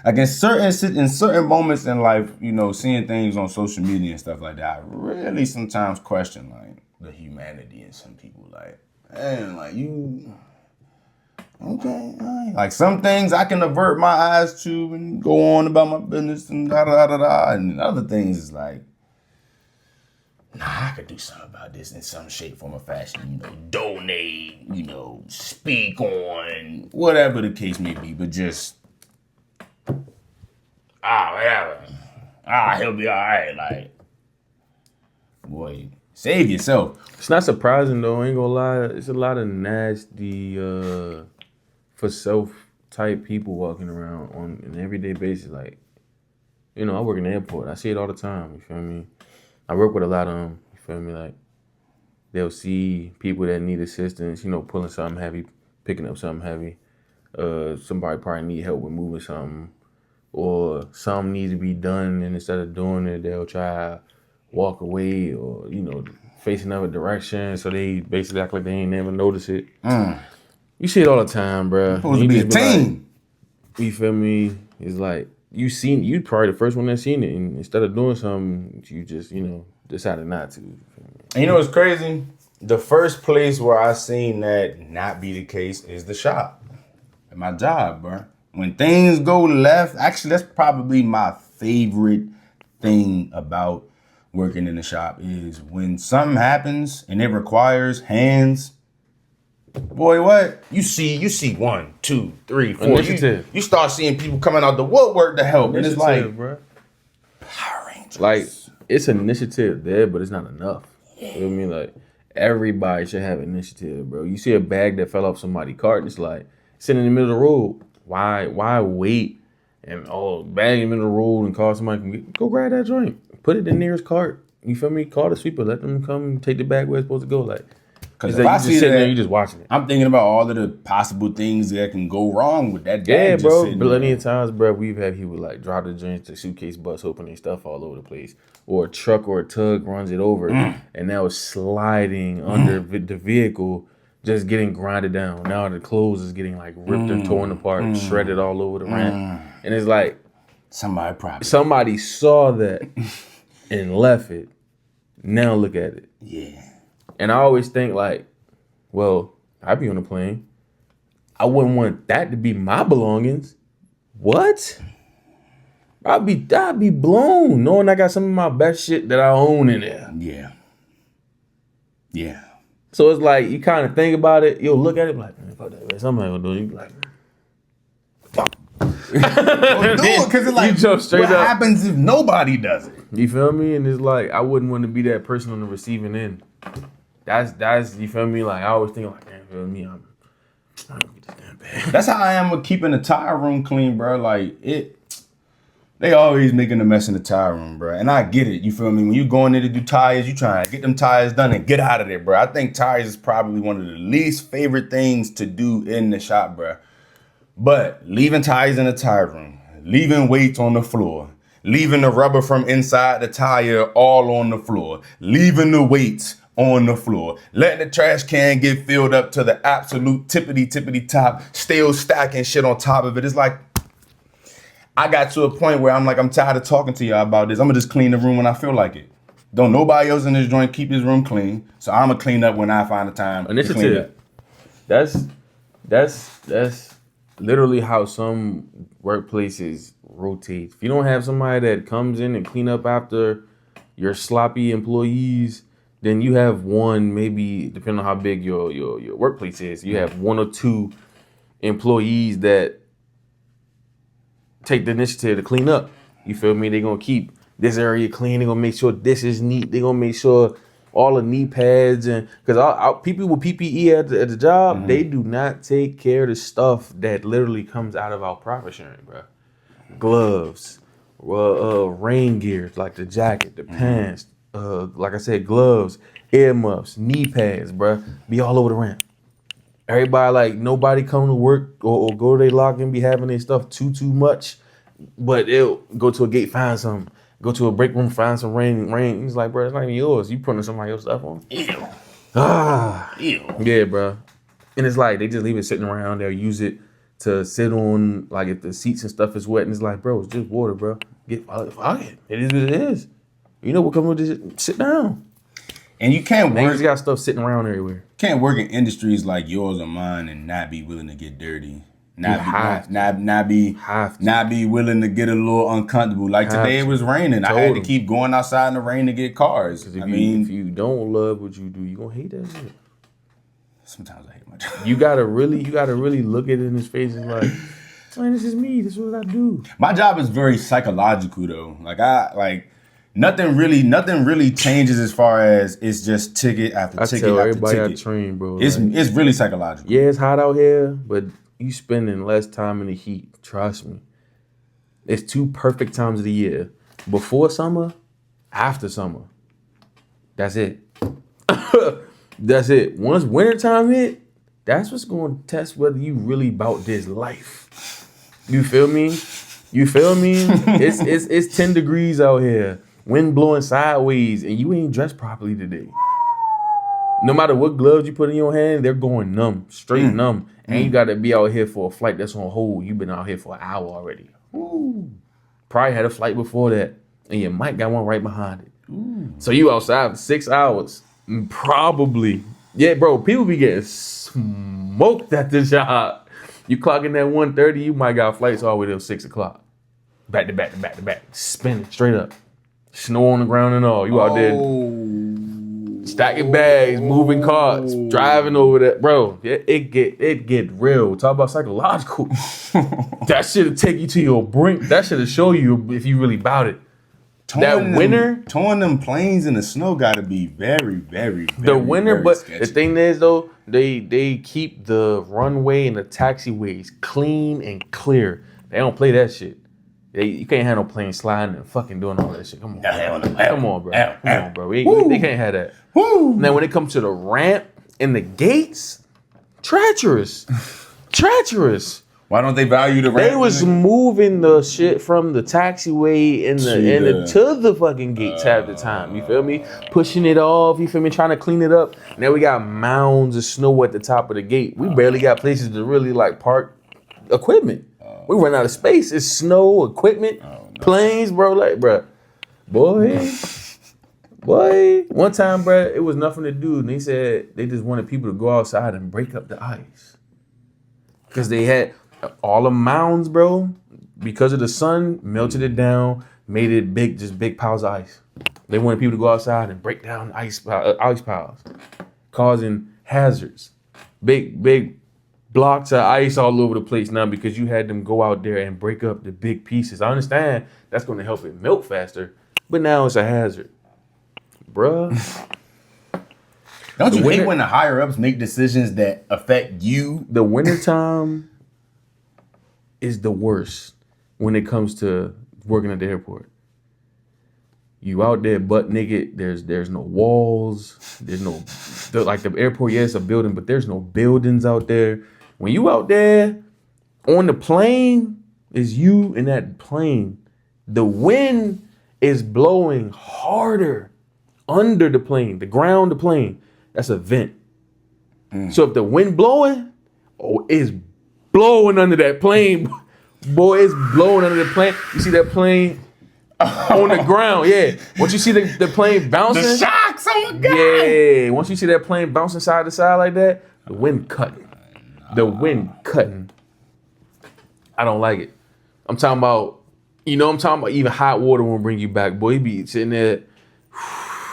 [SPEAKER 1] in certain moments in life, seeing things on social media and stuff like that, I really sometimes question like the humanity in some people. Like, man, like you, okay, right. Like some things I can avert my eyes to and go on about my business and and other things is like, nah, I could do something about this in some shape, form, or fashion. Donate, speak on, whatever the case may be, but just. Whatever. He'll be all right. Like, boy, save yourself.
[SPEAKER 2] It's not surprising though. I ain't gonna lie. It's a lot of nasty for self type people walking around on an everyday basis. Like, I work in the airport. I see it all the time. You feel me? I work with a lot of them. You feel me? Like, they'll see people that need assistance. Pulling something heavy, picking up something heavy. Somebody probably need help with moving something. Or something needs to be done, and instead of doing it, they'll try to walk away or, face another direction. So they basically act like they ain't never noticed it. You see it all the time, bro.
[SPEAKER 1] Supposed to be a team.
[SPEAKER 2] Like, you feel me? It's like, you probably the first one that seen it, and instead of doing something, you just, decided not to.
[SPEAKER 1] And what's crazy? The first place where I seen that not be the case is the shop. At my job, bro. When things go left, actually, that's probably my favorite thing about working in the shop is when something happens and it requires hands. Boy, what? You see 1, 2, 3, 4.
[SPEAKER 2] Initiative.
[SPEAKER 1] You start seeing people coming out the woodwork to help. And it's like,
[SPEAKER 2] bro.
[SPEAKER 1] Power Rangers.
[SPEAKER 2] Like, it's initiative there, but it's not enough. You know what I mean? Like, everybody should have initiative, bro. You see a bag that fell off somebody's cart, and it's like, sitting in the middle of the road. Why wait and bag him in the road and call somebody go grab that joint, put it in the nearest cart. You feel me? Call the sweeper, let them come take the bag where it's supposed to go. Like,
[SPEAKER 1] Because
[SPEAKER 2] Is
[SPEAKER 1] if
[SPEAKER 2] that
[SPEAKER 1] I
[SPEAKER 2] you
[SPEAKER 1] see
[SPEAKER 2] just sitting
[SPEAKER 1] that,
[SPEAKER 2] there, you just watching it.
[SPEAKER 1] I'm thinking about all of the possible things that can go wrong with that.
[SPEAKER 2] Yeah,
[SPEAKER 1] Just
[SPEAKER 2] bro.
[SPEAKER 1] sitting
[SPEAKER 2] Plenty
[SPEAKER 1] there.
[SPEAKER 2] of times, bro, we've had people like drop the joints, the suitcase bust open and stuff all over the place, or a truck or a tug runs it over, and now it's sliding under the vehicle, just getting grinded down. Now the clothes is getting like ripped and torn apart, shredded all over the ramp, and it's like somebody saw that and left it. Now look at it.
[SPEAKER 1] Yeah.
[SPEAKER 2] And I always think like, well, I'd be on a plane. I wouldn't want that to be my belongings. What? I'd be blown knowing I got some of my best shit that I own in there.
[SPEAKER 1] Yeah. Yeah.
[SPEAKER 2] So it's like you kind of think about it. You'll look at it like, man, fuck that. Man. Somebody will do it. You be like, fuck.
[SPEAKER 1] Well, do it because it's like,
[SPEAKER 2] You jump straight
[SPEAKER 1] what
[SPEAKER 2] up.
[SPEAKER 1] happens if nobody does it?
[SPEAKER 2] You feel me? And it's like I wouldn't want to be that person on the receiving end. That's you feel me? Like I always think like, man, feel me? I don't get this damn bad.
[SPEAKER 1] That's how I am with keeping the tire room clean, bro. Like they always making a mess in the tire room, bro. And I get it. You feel me? When you go in there to do tires, you trying to get them tires done and get out of there, bro. I think tires is probably one of the least favorite things to do in the shop, bro. But leaving tires in the tire room, leaving weights on the floor, leaving the rubber from inside the tire all on the floor, leaving the weights on the floor, letting the trash can get filled up to the absolute tippity top, still stacking shit on top of it. It's like, I got to a point where I'm like, I'm tired of talking to y'all about this. I'm gonna just clean the room when I feel like it. Don't nobody else in this joint keep his room clean, so I'm gonna clean up when I find the time to clean up.
[SPEAKER 2] That's literally how some workplaces rotate. If you don't have somebody that comes in and clean up after your sloppy employees, then you have one, maybe depending on how big your workplace is, you have one or two employees that take the initiative to clean up. You feel me? They're gonna keep this area clean. They're gonna make sure this is neat. They're gonna make sure all the knee pads and because people with PPE at the job, they do not take care of the stuff that literally comes out of our profit sharing, bro. Gloves, rain gear like the jacket, the pants, like I said, gloves, earmuffs, knee pads, bro. Be all over the ramp. Everybody like nobody come to work or go to their lock and be having their stuff too much, but they'll go to a gate, find some. Go to a break room, find some rain. He's like, bro, it's not even yours. You putting somebody else's stuff on.
[SPEAKER 1] Ew.
[SPEAKER 2] Ew. Yeah, bro. And it's like they just leave it sitting around. They'll use it to sit on, like if the seats and stuff is wet. And it's like, bro, it's just water, bro. Fuck it. It is what it is. You know what comes with this? Sit down.
[SPEAKER 1] And you can't work.
[SPEAKER 2] Niggas got stuff sitting around everywhere.
[SPEAKER 1] Can't work in industries like yours or mine and not be willing to get dirty. Not be willing to get a little uncomfortable. Like today it was raining. I had to keep going outside in the rain to get cars.
[SPEAKER 2] If you don't love what you do, you gonna hate that shit.
[SPEAKER 1] Sometimes I hate my job.
[SPEAKER 2] You gotta really look at it in his face and like, man, this is me. This is what I do.
[SPEAKER 1] My job is very psychological though. Nothing really changes as far as it's just ticket after ticket
[SPEAKER 2] tell
[SPEAKER 1] after
[SPEAKER 2] everybody
[SPEAKER 1] ticket.
[SPEAKER 2] I train, bro.
[SPEAKER 1] It's really psychological.
[SPEAKER 2] Yeah, it's hot out here, but you spending less time in the heat. Trust me. It's 2 perfect times of the year. Before summer, after summer. That's it. That's it. Once wintertime hit, that's what's going to test whether you really about this life. You feel me? It's 10 degrees out here. Wind blowing sideways, and you ain't dressed properly today. No matter what gloves you put in your hand, they're going numb, straight numb. And you got to be out here for a flight that's on hold. You've been out here for an hour already. Ooh. Probably had a flight before that, and your mic got one right behind it. Ooh. So you outside for 6 hours, probably. Yeah, bro, people be getting smoked at the job. You clocking at 1:30, you might got flights all the way till 6 o'clock. Back to back, spinning straight up. Snow on the ground and all. You out there stacking bags, moving carts, driving over that. Bro, it get real. Talk about psychological. That shit'll take you to your brink. That shit'll show you if you really about it. Towing them planes in the snow gotta be very, very, very, very
[SPEAKER 1] but
[SPEAKER 2] sketchy. The thing is though, they keep the runway and the taxiways clean and clear. They don't play that shit. You can't have no plane sliding and fucking doing all that shit. Come on, bro. Come on, bro. They can't have that. Woo. Now, when it comes to the ramp And the gates, treacherous.
[SPEAKER 1] Why don't they value the
[SPEAKER 2] They was moving the shit from the taxiway to the fucking gates half the time. You feel me? Pushing it off. You feel me? Trying to clean it up. Now we got mounds of snow at the top of the gate. We barely got places to really like park equipment. We run out of space. It's snow, equipment, planes, bro. Like, bro, boy. One time, bro, it was nothing to do, and they said they just wanted people to go outside and break up the ice because they had all the mounds, bro, because of the sun, melted it down, made it big piles of ice. They wanted people to go outside and break down ice piles, causing hazards. Big blocks of ice all over the place now because you had them go out there and break up the big pieces. I understand that's going to help it melt faster, but now it's a hazard. Bruh.
[SPEAKER 1] Don't you hate when the higher-ups make decisions that affect you?
[SPEAKER 2] The wintertime is the worst when it comes to working at the airport. You out there butt naked. There's no walls. There's no like the airport. Yeah, it's a building, but there's no buildings out there. When you out there on the plane, it's you in that plane. The wind is blowing harder under the plane, the ground, the plane. That's a vent. So if the wind blowing, it's blowing under that plane. Boy, it's blowing under the plane. You see that plane on the ground, yeah. Once you see the plane bouncing.
[SPEAKER 1] The shocks, oh my God.
[SPEAKER 2] Yeah, once you see that plane bouncing side to side like that, the wind cutting. The wind cutting. I don't like it. I'm talking about even hot water won't bring you back. Boy, you be sitting there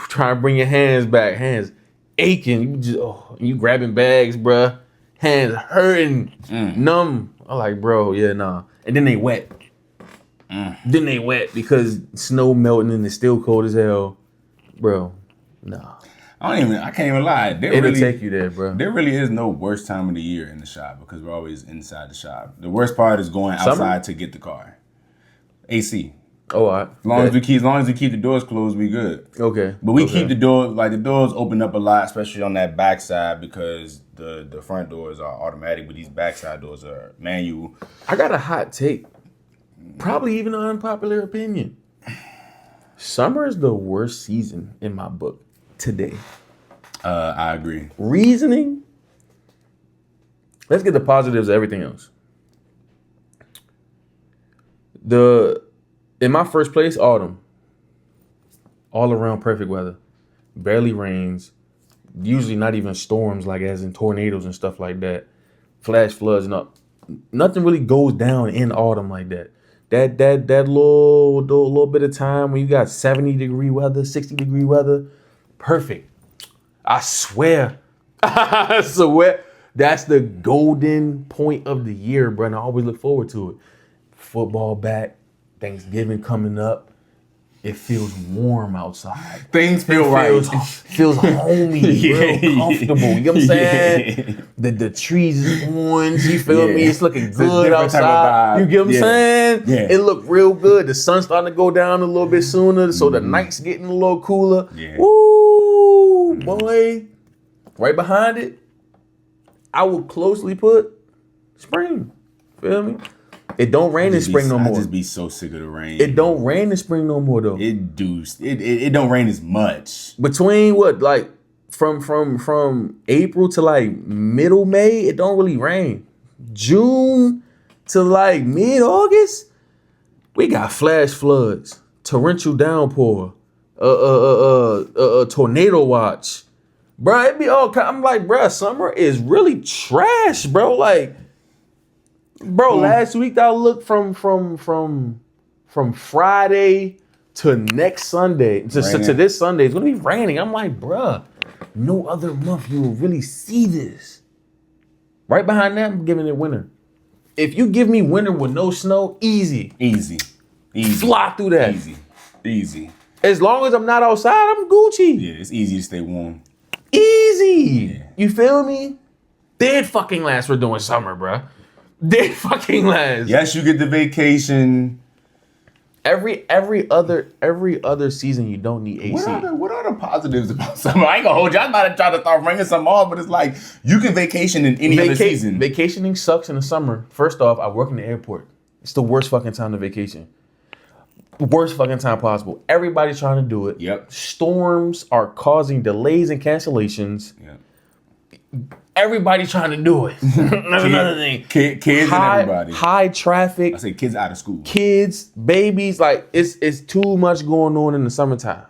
[SPEAKER 2] trying to bring your hands back. Hands aching. You grabbing bags, bruh. Hands hurting, numb. I'm like, bro, yeah, nah. And then they wet. Then they wet because snow melting and it's still cold as hell. Bro, nah.
[SPEAKER 1] I can't even lie.
[SPEAKER 2] It'll take you there, bro.
[SPEAKER 1] There really is no worst time of the year in the shop because we're always inside the shop. The worst part is going outside to get the car. AC.
[SPEAKER 2] Oh, all right.
[SPEAKER 1] As long as we keep the doors closed, we good.
[SPEAKER 2] Okay.
[SPEAKER 1] But we keep the doors open up a lot, especially on that backside because the front doors are automatic, but these backside doors are manual.
[SPEAKER 2] I got a hot take. Probably even an unpopular opinion. Summer is the worst season in my book today.
[SPEAKER 1] I agree.
[SPEAKER 2] Reasoning? Let's get the positives of everything else. In my first place, autumn. All around perfect weather. Barely rains. Usually not even storms like as in tornadoes and stuff like that. Flash floods. Nothing really goes down in autumn like that. That little bit of time when you got 70-degree weather, 60-degree weather. Perfect. I swear. That's the golden point of the year, bro. And I always look forward to it. Football back. Thanksgiving coming up. It feels warm outside.
[SPEAKER 1] Things feel right.
[SPEAKER 2] Feels homey, real comfortable. You know what I'm saying? Yeah. The trees is orange. You feel me? It's looking good outside. You get what I'm saying?
[SPEAKER 1] Yeah.
[SPEAKER 2] It looked real good. The sun's starting to go down a little bit sooner, so the night's getting a little cooler.
[SPEAKER 1] Yeah.
[SPEAKER 2] Woo, boy. Right behind it, I would closely put spring. Feel me? It don't rain in spring no more.
[SPEAKER 1] I just be so sick of the rain.
[SPEAKER 2] It don't rain in spring no more though.
[SPEAKER 1] It don't rain as much.
[SPEAKER 2] Between what, like from April to like middle May, it don't really rain. June to like mid-August, we got flash floods, torrential downpour, tornado watch. Bruh, it be all kind. I'm like, bruh, summer is really trash, bro. Like, bro, last week I looked from Friday to next Sunday to this Sunday. It's gonna be raining. I'm like, bruh, no other month you will really see this. Right behind that, I'm giving it winter. If you give me winter with no snow, easy. Fly through that.
[SPEAKER 1] Easy.
[SPEAKER 2] As long as I'm not outside, I'm Gucci.
[SPEAKER 1] Yeah, it's easy to stay warm.
[SPEAKER 2] Easy.
[SPEAKER 1] Yeah.
[SPEAKER 2] You feel me? Dead fucking last we're doing summer, bruh. Dead fucking last.
[SPEAKER 1] Yes, you get the vacation.
[SPEAKER 2] Every other season you don't need AC.
[SPEAKER 1] What are the positives about summer? I ain't gonna hold you. I'm about to try to start bringing some off, but it's like you can vacation in any other season.
[SPEAKER 2] Vacationing sucks in the summer. First off, I work in the airport. It's the worst fucking time to vacation. Worst fucking time possible. Everybody's trying to do it.
[SPEAKER 1] Yep.
[SPEAKER 2] Storms are causing delays and cancellations.
[SPEAKER 1] Yep.
[SPEAKER 2] Everybody trying to do it. That's another thing.
[SPEAKER 1] Kids and everybody.
[SPEAKER 2] High traffic.
[SPEAKER 1] I say kids out of school.
[SPEAKER 2] Kids, babies, like it's too much going on in the summertime.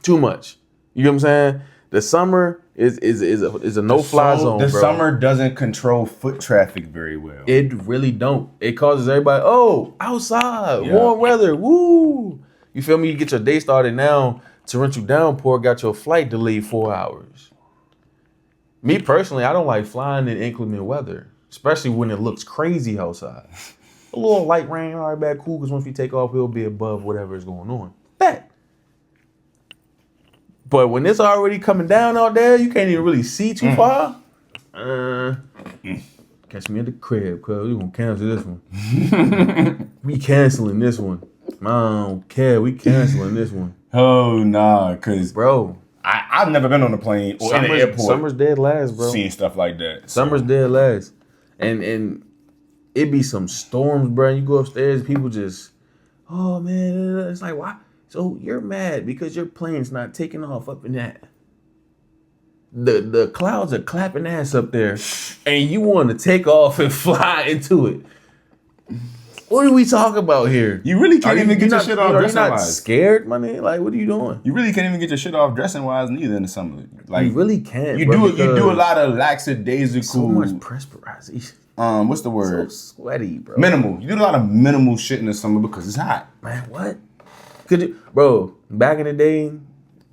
[SPEAKER 2] Too much. You know what I'm saying? The summer is a no-fly zone,
[SPEAKER 1] The
[SPEAKER 2] bro.
[SPEAKER 1] summer doesn't control foot traffic very well.
[SPEAKER 2] It really don't. It causes everybody, outside,
[SPEAKER 1] Yeah.
[SPEAKER 2] warm weather, woo. You feel me? You get your day started now. Torrential downpour got your flight delayed 4 hours. Me personally, I don't like flying in inclement weather, especially when it looks crazy outside. A little light rain, all right, bad, cool, because once we take off, we'll be above whatever is going on. That. But when it's already coming down out there, you can't even really see too far. Catch me at the crib, cuz we're going to cancel this one. We canceling this one. I don't care, we canceling this one.
[SPEAKER 1] Oh, nah, because
[SPEAKER 2] Bro.
[SPEAKER 1] I've never been on a plane or in the airport.
[SPEAKER 2] Summer's dead last, bro.
[SPEAKER 1] Seeing stuff like that.
[SPEAKER 2] Summer's dead last. And it be some storms, bro. You go upstairs, people just, oh man, it's like, why? So you're mad because your plane's not taking off up in that. The clouds are clapping ass up there, and you want to take off and fly into it. What are we talking about here?
[SPEAKER 1] You really can't even get your shit off dressing
[SPEAKER 2] You're not
[SPEAKER 1] wise.
[SPEAKER 2] scared, my nigga? Like, what are you doing?
[SPEAKER 1] You really can't even get your shit off dressing wise neither in the summer. Like
[SPEAKER 2] You really can't.
[SPEAKER 1] you
[SPEAKER 2] bro,
[SPEAKER 1] do a lot of lackadaisical.
[SPEAKER 2] so much perspiration.
[SPEAKER 1] What's the
[SPEAKER 2] So
[SPEAKER 1] word?
[SPEAKER 2] sweaty, bro.
[SPEAKER 1] Minimal. You do a lot of minimal shit in the summer because it's hot.
[SPEAKER 2] Man, what? Could you, bro? Back in the day,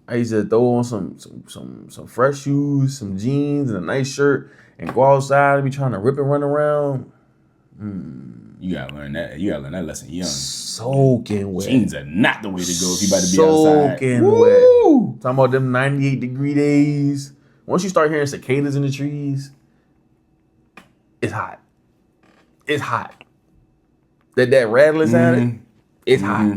[SPEAKER 2] I used to throw on some fresh shoes, some jeans, and a nice shirt, and go outside and be trying to rip and run around.
[SPEAKER 1] You gotta learn that. You gotta learn that lesson young.
[SPEAKER 2] Soaking wet.
[SPEAKER 1] Jeans are not the way to go if you about to be outside.
[SPEAKER 2] Soaking
[SPEAKER 1] Woo!
[SPEAKER 2] wet. Talking about them 98-degree days. Once you start hearing cicadas in the trees, it's hot. It's hot. That rattling sound, it's hot.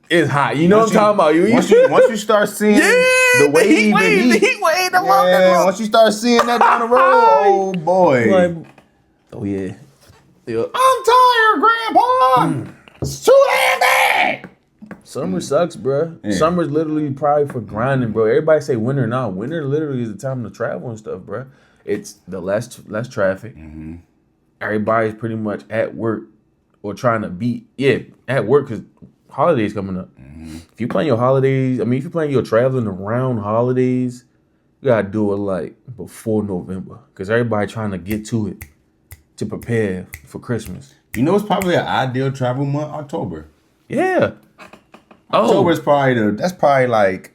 [SPEAKER 2] It's hot. You know what I'm talking about.
[SPEAKER 1] Once you start seeing the wave,
[SPEAKER 2] the heat wave, the long.
[SPEAKER 1] once you start seeing that down the road, oh boy.
[SPEAKER 2] Like, oh yeah.
[SPEAKER 1] I'm tired, Grandpa. It's too late.
[SPEAKER 2] Summer sucks, bro.
[SPEAKER 1] Yeah.
[SPEAKER 2] Summer's literally probably for grinding, bro. Everybody say winter now. Winter literally is the time to travel and stuff, bro. It's the less traffic. Everybody's pretty much at work or trying to beat. Yeah, at work because holidays coming up. If you plan your holidays, if you plan your traveling around holidays, you gotta do it like before November because everybody trying to get to it to prepare for Christmas.
[SPEAKER 1] You know, it's probably an ideal travel month, October.
[SPEAKER 2] Yeah.
[SPEAKER 1] October is probably like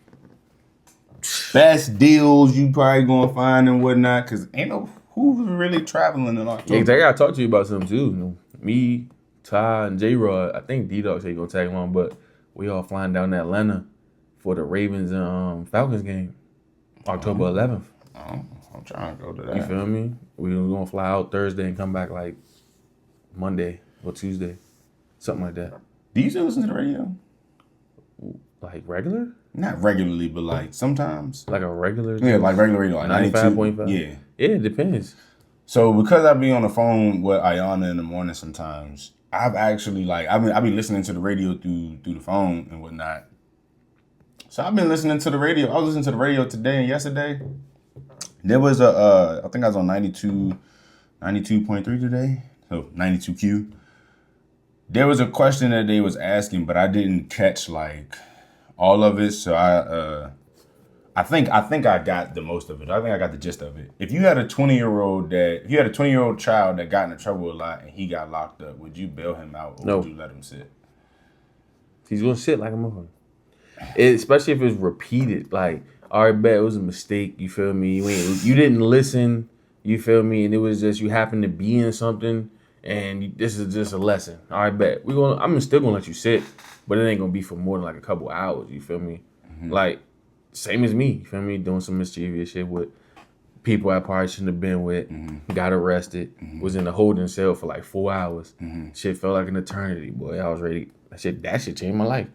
[SPEAKER 1] best deals you probably gonna find and whatnot because ain't no who's really traveling in October.
[SPEAKER 2] Yeah, 'cause I gotta talk to you about something too. You know, me, Ty, and J-Rod. I think D-Dog said he gonna tag along, but we all flying down to Atlanta for the Ravens and Falcons game, October 11th.
[SPEAKER 1] I'm trying to go to that.
[SPEAKER 2] You feel me? We gonna fly out Thursday and come back like Monday or Tuesday, something like that.
[SPEAKER 1] Do you still listen to the radio?
[SPEAKER 2] Like regular?
[SPEAKER 1] Not regularly, but like sometimes.
[SPEAKER 2] Like a regular?
[SPEAKER 1] Yeah, like regular radio, like
[SPEAKER 2] 95.5?
[SPEAKER 1] Yeah.
[SPEAKER 2] Yeah, it depends.
[SPEAKER 1] So because I be on the phone with Ayana in the morning sometimes, I've actually I be listening to the radio through the phone and whatnot. So I've been listening to the radio. I was listening to the radio today and yesterday. There was I think I was on 92.3 today. So 92Q. There was a question that they was asking, but I didn't catch like all of it. So I think I got the most of it. I think I got the gist of it. If you had a 20-year-old child that got into trouble a lot and he got locked up, would you bail him out or
[SPEAKER 2] No.
[SPEAKER 1] would you let him sit?
[SPEAKER 2] He's gonna sit like a motherfucker. Especially if it's repeated. Like, all right, bet it was a mistake. You feel me? You didn't listen. You feel me? And it was just you happened to be in something, and this is just a lesson. All right, bet I'm still gonna let you sit, but it ain't gonna be for more than like a couple hours. You feel me? Like, same as me. You feel me? Doing some mischievous shit with people I probably shouldn't have been with, got arrested, was in a holding cell for like 4 hours. Shit felt like an eternity, boy. I was ready. That shit changed my life.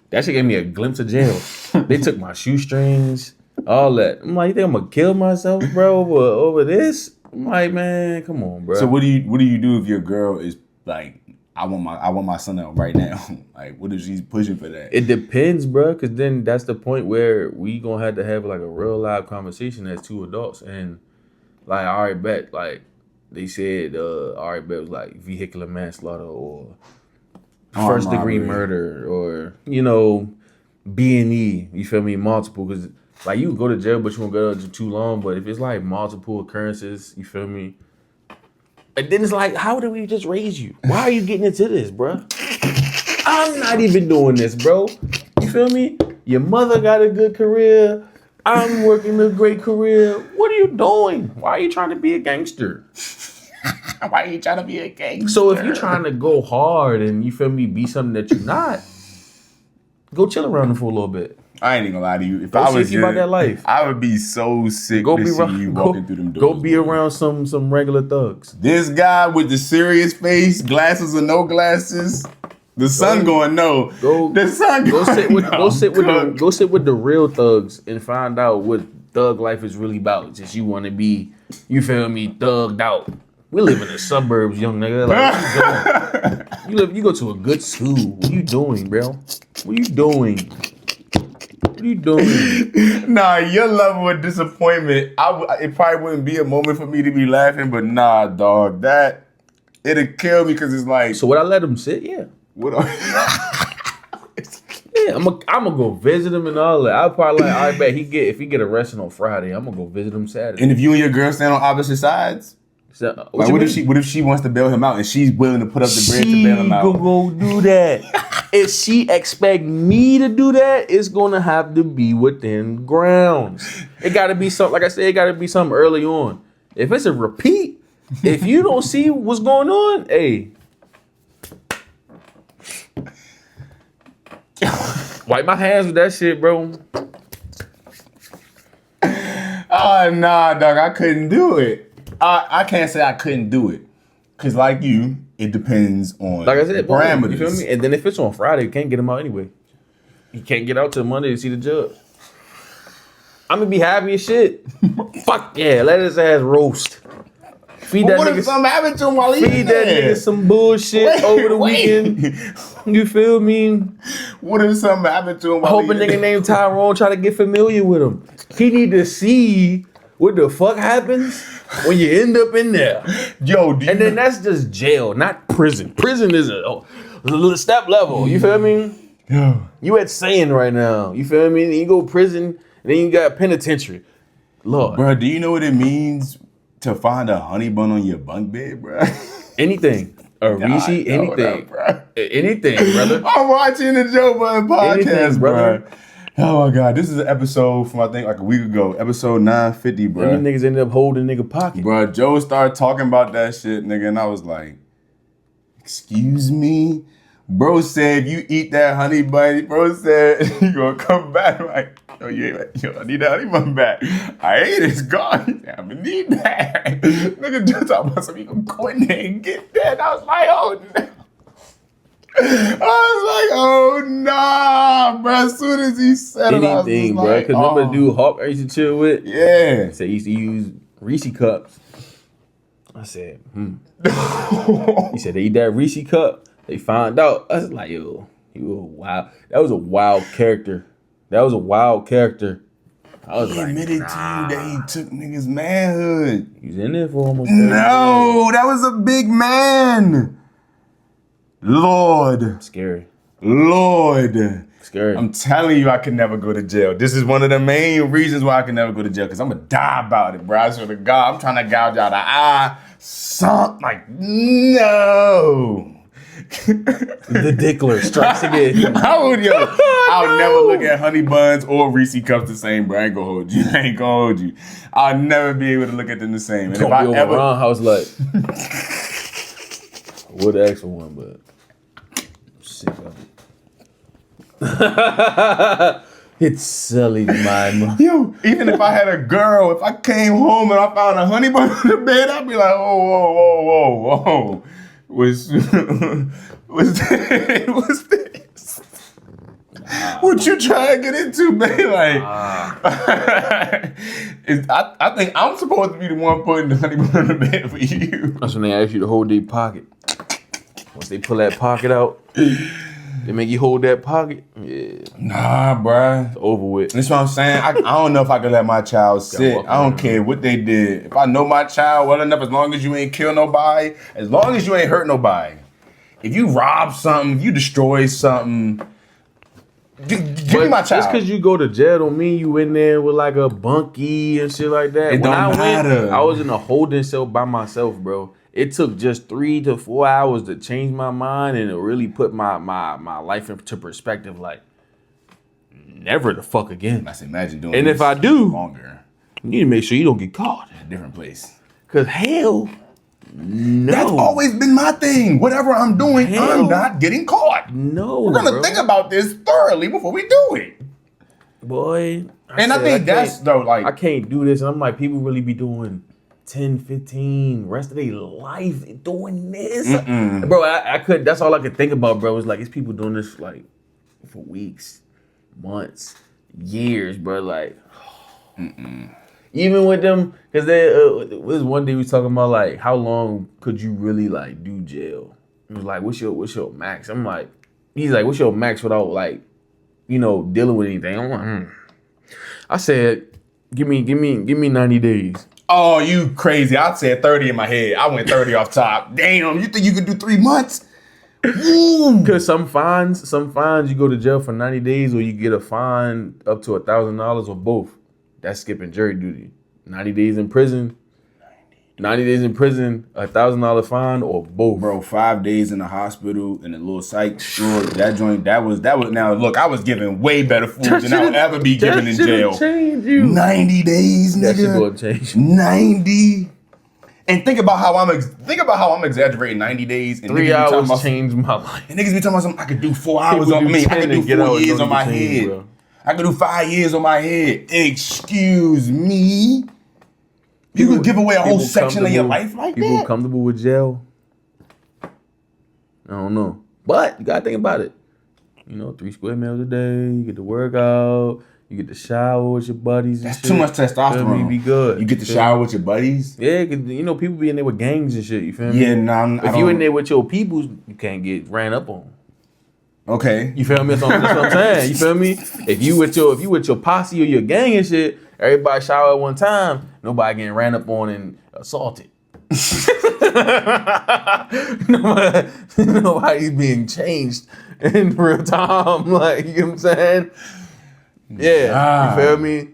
[SPEAKER 2] That shit gave me a glimpse of jail. They took my shoestrings, all that. I'm like, you think I'm gonna kill myself, bro, over this? I'm like, man, come on, bro.
[SPEAKER 3] So what do you do if your girl is like, I want my son out right now? Like, what if she's pushing for that?
[SPEAKER 2] It depends, bro, because then that's the point where we gonna have to have like a real live conversation as two adults, and like, all right, bet, like they said, all right, bet was like vehicular manslaughter or first degree murder or B&E. You feel me? Multiple, because like you can go to jail, but you won't go to too long. But if it's like multiple occurrences, you feel me? And then it's like, how did we just raise you? Why are you getting into this, bro? I'm not even doing this, bro. You feel me? Your mother got a good career. I'm working a great career. What are you doing? Why are you trying to be a gangster?
[SPEAKER 3] Why are you trying to be a gangster?
[SPEAKER 2] So if you're trying to go hard and you feel me, be something that you're not, go chill around them for a little bit.
[SPEAKER 3] I ain't even gonna lie to you. If
[SPEAKER 2] Go
[SPEAKER 3] I was
[SPEAKER 2] see about that life.
[SPEAKER 3] I would be so sick
[SPEAKER 2] Go
[SPEAKER 3] to
[SPEAKER 2] be
[SPEAKER 3] see
[SPEAKER 2] around,
[SPEAKER 3] you walking through them doors.
[SPEAKER 2] Go be around some regular thugs.
[SPEAKER 3] This guy with the serious face, glasses or no glasses, the sun going no. The sun
[SPEAKER 2] Go
[SPEAKER 3] going
[SPEAKER 2] sit with the real thugs and find out what thug life is really about. Just you want to be, you feel me, thugged out. We live in the suburbs, young nigga. Like, what you doing? You go to a good school. What you doing, bro? What you doing? What are you doing?
[SPEAKER 3] Nah, your level of disappointment, it probably wouldn't be a moment for me to be laughing, but nah, dog, that it'll kill me because it's like.
[SPEAKER 2] So would I let him sit? Yeah.
[SPEAKER 3] What?
[SPEAKER 2] Yeah, I'm gonna go visit him and all that. I'll probably like, I bet if he get arrested on Friday, I'm gonna go visit him Saturday.
[SPEAKER 3] And if you and your girl stand on opposite sides.
[SPEAKER 2] So,
[SPEAKER 3] what if she wants to bail him out and she's willing to put up the bread to bail him out?
[SPEAKER 2] She go do that. If she expect me to do that, it's gonna have to be within grounds. It gotta be something, like I said, it gotta be something early on. If it's a repeat, if you don't see what's going on, hey. Wipe my hands with that shit, bro.
[SPEAKER 3] Oh, nah, dog, I couldn't do it. I can't say I couldn't do it. Because like you, it depends on
[SPEAKER 2] like I said,
[SPEAKER 3] parameters.
[SPEAKER 2] You feel me? And then if it's on Friday, you can't get him out anyway. He can't get out till Monday to see the judge. I'm gonna be happy as shit. Fuck yeah, let his ass roast. Feed that
[SPEAKER 3] what
[SPEAKER 2] nigga,
[SPEAKER 3] if something happened to him while he's
[SPEAKER 2] feed that nigga some bullshit over the weekend. You feel me?
[SPEAKER 3] What if something happened to him
[SPEAKER 2] I
[SPEAKER 3] while
[SPEAKER 2] hope a nigga named Tyrone try to get familiar with him. He need to see what the fuck happens when you end up in there.
[SPEAKER 3] Yo,
[SPEAKER 2] and then that's just jail, not prison. Prison is a step level. You feel me?
[SPEAKER 3] Yeah.
[SPEAKER 2] You at saying right now. You feel me? Then you go prison, and then you got penitentiary. Lord.
[SPEAKER 3] Bro, do you know what it means to find a honey bun on your bunk bed, bro?
[SPEAKER 2] Anything. A Reese, anything.
[SPEAKER 3] Bro.
[SPEAKER 2] Anything, brother.
[SPEAKER 3] I'm watching the Joe Budden podcast,
[SPEAKER 2] Anything,
[SPEAKER 3] brother.
[SPEAKER 2] brother.
[SPEAKER 3] Oh my God, this is an episode from I think like a week ago, episode 950, bro.
[SPEAKER 2] And these niggas ended up holding nigga pocket.
[SPEAKER 3] Bro, Joe started talking about that shit, nigga, and I was like, excuse me? Bro said, if you eat that honey bun, bro said, you gonna come back. Like, yo, I need that honey bun back. I ate it, it's gone. I'm gonna need that. Nigga just talking about something, you gonna go in there and get that. I was like, oh no. Oh nah, bro. As soon as he said it, I was
[SPEAKER 2] Anything,
[SPEAKER 3] just
[SPEAKER 2] bro.
[SPEAKER 3] like,
[SPEAKER 2] Because remember the dude Hawk I used to chill with?
[SPEAKER 3] Yeah.
[SPEAKER 2] So he used to use Reese cups. I said, He said they eat that Reese cup. They found out. I was like, yo, you a wild. That was a wild character. I was
[SPEAKER 3] He
[SPEAKER 2] like,
[SPEAKER 3] admitted to you that he took niggas' manhood.
[SPEAKER 2] He was in there for almost 30
[SPEAKER 3] No, that was a big man. Lord.
[SPEAKER 2] Scary. Scary.
[SPEAKER 3] I'm telling you, I could never go to jail. This is one of the main reasons why I can never go to jail, because I'm going to die about it, bro. I swear to God, I'm trying to gouge out an eye. Something like, no.
[SPEAKER 2] The dickler strikes again.
[SPEAKER 3] I'll never look at honey buns or Reese cups the same, bro. I ain't gonna hold you. I'll never be able to look at them the same. And if I ever
[SPEAKER 2] house like, I would ask for one, but I'm sick of it. It's silly, man.
[SPEAKER 3] Yo, even if I had a girl, if I came home and I found a honey bun in the bed, I'd be like, whoa. What's this? What you trying to get into, man? Like, I think I'm supposed to be the one putting the honey bun in the bed for you.
[SPEAKER 2] That's when they ask you to hold their pocket. Once they pull that pocket out, they make you hold that pocket. Yeah,
[SPEAKER 3] Nah, bruh.
[SPEAKER 2] it's over with.
[SPEAKER 3] That's what I'm saying. I don't know if I could let my child sit. I don't care what they did. If I know my child well enough, as long as you ain't kill nobody, as long as you ain't hurt nobody. If you rob something, if you destroy something, give me my child.
[SPEAKER 2] Just because you go to jail don't mean you in there with like a bunkie and shit like that.
[SPEAKER 3] It don't matter.
[SPEAKER 2] I was in a holding cell by myself, bro. It took just 3 to 4 hours to change my mind and to really put my life into perspective. Like, never the fuck again.
[SPEAKER 3] I said, imagine doing
[SPEAKER 2] And
[SPEAKER 3] this
[SPEAKER 2] if I do,
[SPEAKER 3] longer.
[SPEAKER 2] you need to make sure you don't get caught.
[SPEAKER 3] In a different place.
[SPEAKER 2] Cause hell, no.
[SPEAKER 3] That's always been my thing. Whatever I'm doing, I'm not getting caught.
[SPEAKER 2] No,
[SPEAKER 3] We're gonna think about this thoroughly before we do it.
[SPEAKER 2] boy.
[SPEAKER 3] I think that's though, like,
[SPEAKER 2] I can't do this. And I'm like, people really be doing 10, 15, rest of their life doing this. Bro, I could, that's all I could think about, bro. It's like, it's people doing this like for weeks, months, years, bro. Like, even with them, because was one day we was talking about like, how long could you really like do jail? It was like, what's your max? I'm like, he's like, what's your max without like, dealing with anything? I'm like, I said, give me 90 days.
[SPEAKER 3] oh, you crazy. I said 30 in my head. I went 30 off top. Damn, you think you could do 3 months?
[SPEAKER 2] Because some fines you go to jail for 90 days or you get a fine up to $1,000 or both. That's skipping jury duty. 90 days in prison, $1,000 fine or both.
[SPEAKER 3] Bro, 5 days in the hospital in a little psych ward. That was now look, I was given way better food than I'll ever be given in jail.
[SPEAKER 2] Change you.
[SPEAKER 3] 90 days, nigga.
[SPEAKER 2] That shit gonna change you.
[SPEAKER 3] 90. And think about how I'm exaggerating 90 days. And
[SPEAKER 2] 3 hours changed my life.
[SPEAKER 3] And niggas be talking about something, I could do 4 hours
[SPEAKER 2] People
[SPEAKER 3] on
[SPEAKER 2] do
[SPEAKER 3] me. I
[SPEAKER 2] 10
[SPEAKER 3] could
[SPEAKER 2] and
[SPEAKER 3] do
[SPEAKER 2] get
[SPEAKER 3] 4
[SPEAKER 2] out,
[SPEAKER 3] years
[SPEAKER 2] don't
[SPEAKER 3] on my
[SPEAKER 2] even change,
[SPEAKER 3] head.
[SPEAKER 2] bro.
[SPEAKER 3] I could do 5 years on my head. Excuse me. You could give away a whole section of your life like that?
[SPEAKER 2] People comfortable with jail? I don't know. But you gotta think about it. 3 square meals a day, you get to work out, you get to shower with your buddies and
[SPEAKER 3] That's
[SPEAKER 2] shit.
[SPEAKER 3] too much testosterone.
[SPEAKER 2] Feel me? Be good.
[SPEAKER 3] You get to shower with your buddies?
[SPEAKER 2] Yeah, cause people be in there with gangs and shit, you feel me?
[SPEAKER 3] Yeah, nah,
[SPEAKER 2] If you in there with your peoples, you can't get ran up on.
[SPEAKER 3] Okay.
[SPEAKER 2] You feel me? That's what I'm saying. You feel me? If you with your posse or your gang and shit, everybody shower at one time, nobody getting ran up on and assaulted. Nobody's being changed in real time. Like, you know what I'm saying? Yeah. You feel me?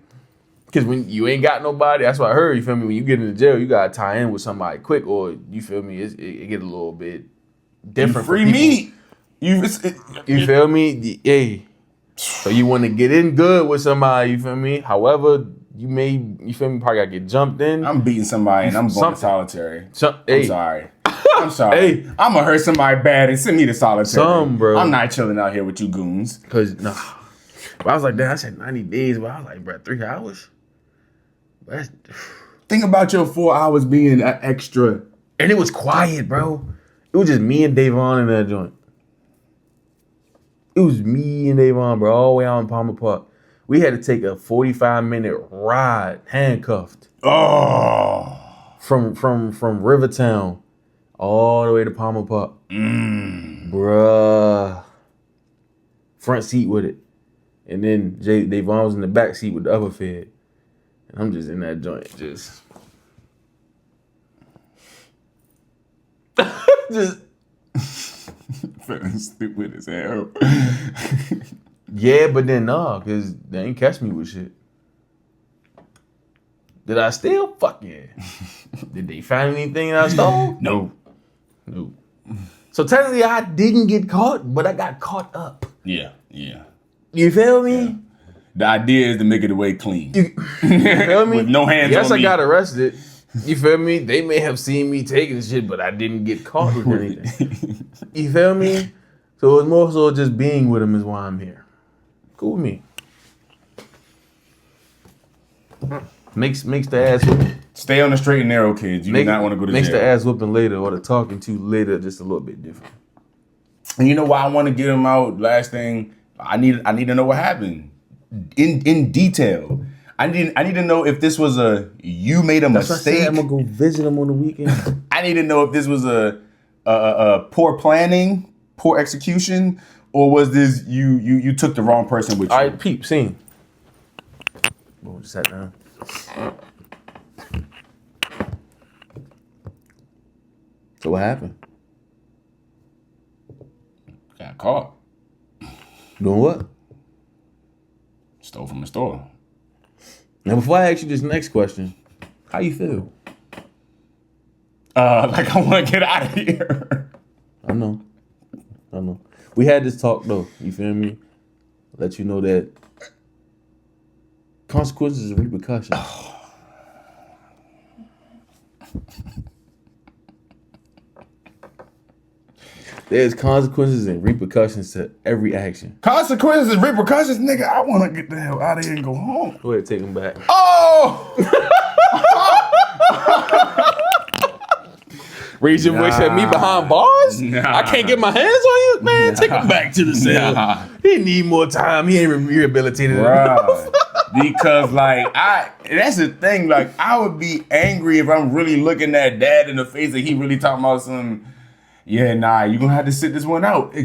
[SPEAKER 2] Because when you ain't got nobody, that's what I heard. You feel me? When you get into jail, you gotta tie in with somebody quick, or you feel me? It get a little bit different.
[SPEAKER 3] Free
[SPEAKER 2] for people.
[SPEAKER 3] meat.
[SPEAKER 2] You feel me? Hey. So you want to get in good with somebody, you feel me? However, you feel me, probably gotta get jumped in.
[SPEAKER 3] I'm beating somebody and I'm going to solitary.
[SPEAKER 2] Hey.
[SPEAKER 3] I'm sorry. I'm sorry.
[SPEAKER 2] Hey.
[SPEAKER 3] I'm gonna hurt somebody bad and send me to solitary.
[SPEAKER 2] Bro.
[SPEAKER 3] I'm not chilling out here with you goons.
[SPEAKER 2] Cause nah. But I was like, damn, I said 90 days, but I was like, bro, 3 hours? That's...
[SPEAKER 3] Think about your 4 hours being an extra.
[SPEAKER 2] And it was quiet, bro. It was just me and Davon in that joint. It was me and Davon, bro, all the way out in Palmer Park. We had to take a 45-minute ride, handcuffed.
[SPEAKER 3] Oh.
[SPEAKER 2] From Rivertown all the way to Palmer Park. Bruh. Front seat with it. And then Davon was in the back seat with the other fed. And I'm just in that joint, just
[SPEAKER 3] Feeling stupid as hell.
[SPEAKER 2] yeah, but then nah, cause they ain't catch me with shit. Did I steal? Fuck yeah. Did they find anything I stole?
[SPEAKER 3] No.
[SPEAKER 2] So technically I didn't get caught, but I got caught up.
[SPEAKER 3] Yeah.
[SPEAKER 2] You feel me?
[SPEAKER 3] Yeah. The idea is to make it away clean.
[SPEAKER 2] You feel me?
[SPEAKER 3] With no hands
[SPEAKER 2] yes,
[SPEAKER 3] on me.
[SPEAKER 2] I got arrested. You feel me? They may have seen me taking shit, but I didn't get caught with anything. You feel me? So it was more so just being with him is why I'm here. Cool with me. Makes the ass whooping.
[SPEAKER 3] Stay on the straight and narrow, kids. You do not want to go to
[SPEAKER 2] Makes
[SPEAKER 3] jail.
[SPEAKER 2] the ass whooping later or the talking to later just a little bit different.
[SPEAKER 3] And you know why I want to get him out? Last thing, I need to know what happened in detail. I need to know if this was you made a
[SPEAKER 2] That's
[SPEAKER 3] mistake.
[SPEAKER 2] why I said I'm gonna go visit him on the weekend.
[SPEAKER 3] I need to know if this was a poor planning, poor execution, or was this you took the wrong person with you?
[SPEAKER 2] All right, peep, scene. Boom, just sat down. So what happened?
[SPEAKER 3] Got caught.
[SPEAKER 2] Doing what?
[SPEAKER 3] Stole from the store.
[SPEAKER 2] Now, before I ask you this next question, how you feel?
[SPEAKER 3] Like I want to get out of here.
[SPEAKER 2] I know. We had this talk though. You feel me? Let you know that consequences and repercussions. There's consequences and repercussions to every action.
[SPEAKER 3] Consequences and repercussions, nigga. I want to get the hell out of here and go home.
[SPEAKER 2] Go ahead, take them back.
[SPEAKER 3] Oh!
[SPEAKER 2] Raise your voice at me behind bars?
[SPEAKER 3] Nah.
[SPEAKER 2] I can't get my hands on you? Man, take him back to the cell.
[SPEAKER 3] Nah.
[SPEAKER 2] He need more time. He ain't rehabilitated
[SPEAKER 3] Bruh. Because that's the thing, like I would be angry if I'm really looking at dad in the face and he really talking about some, yeah, nah, you gonna have to sit this one out.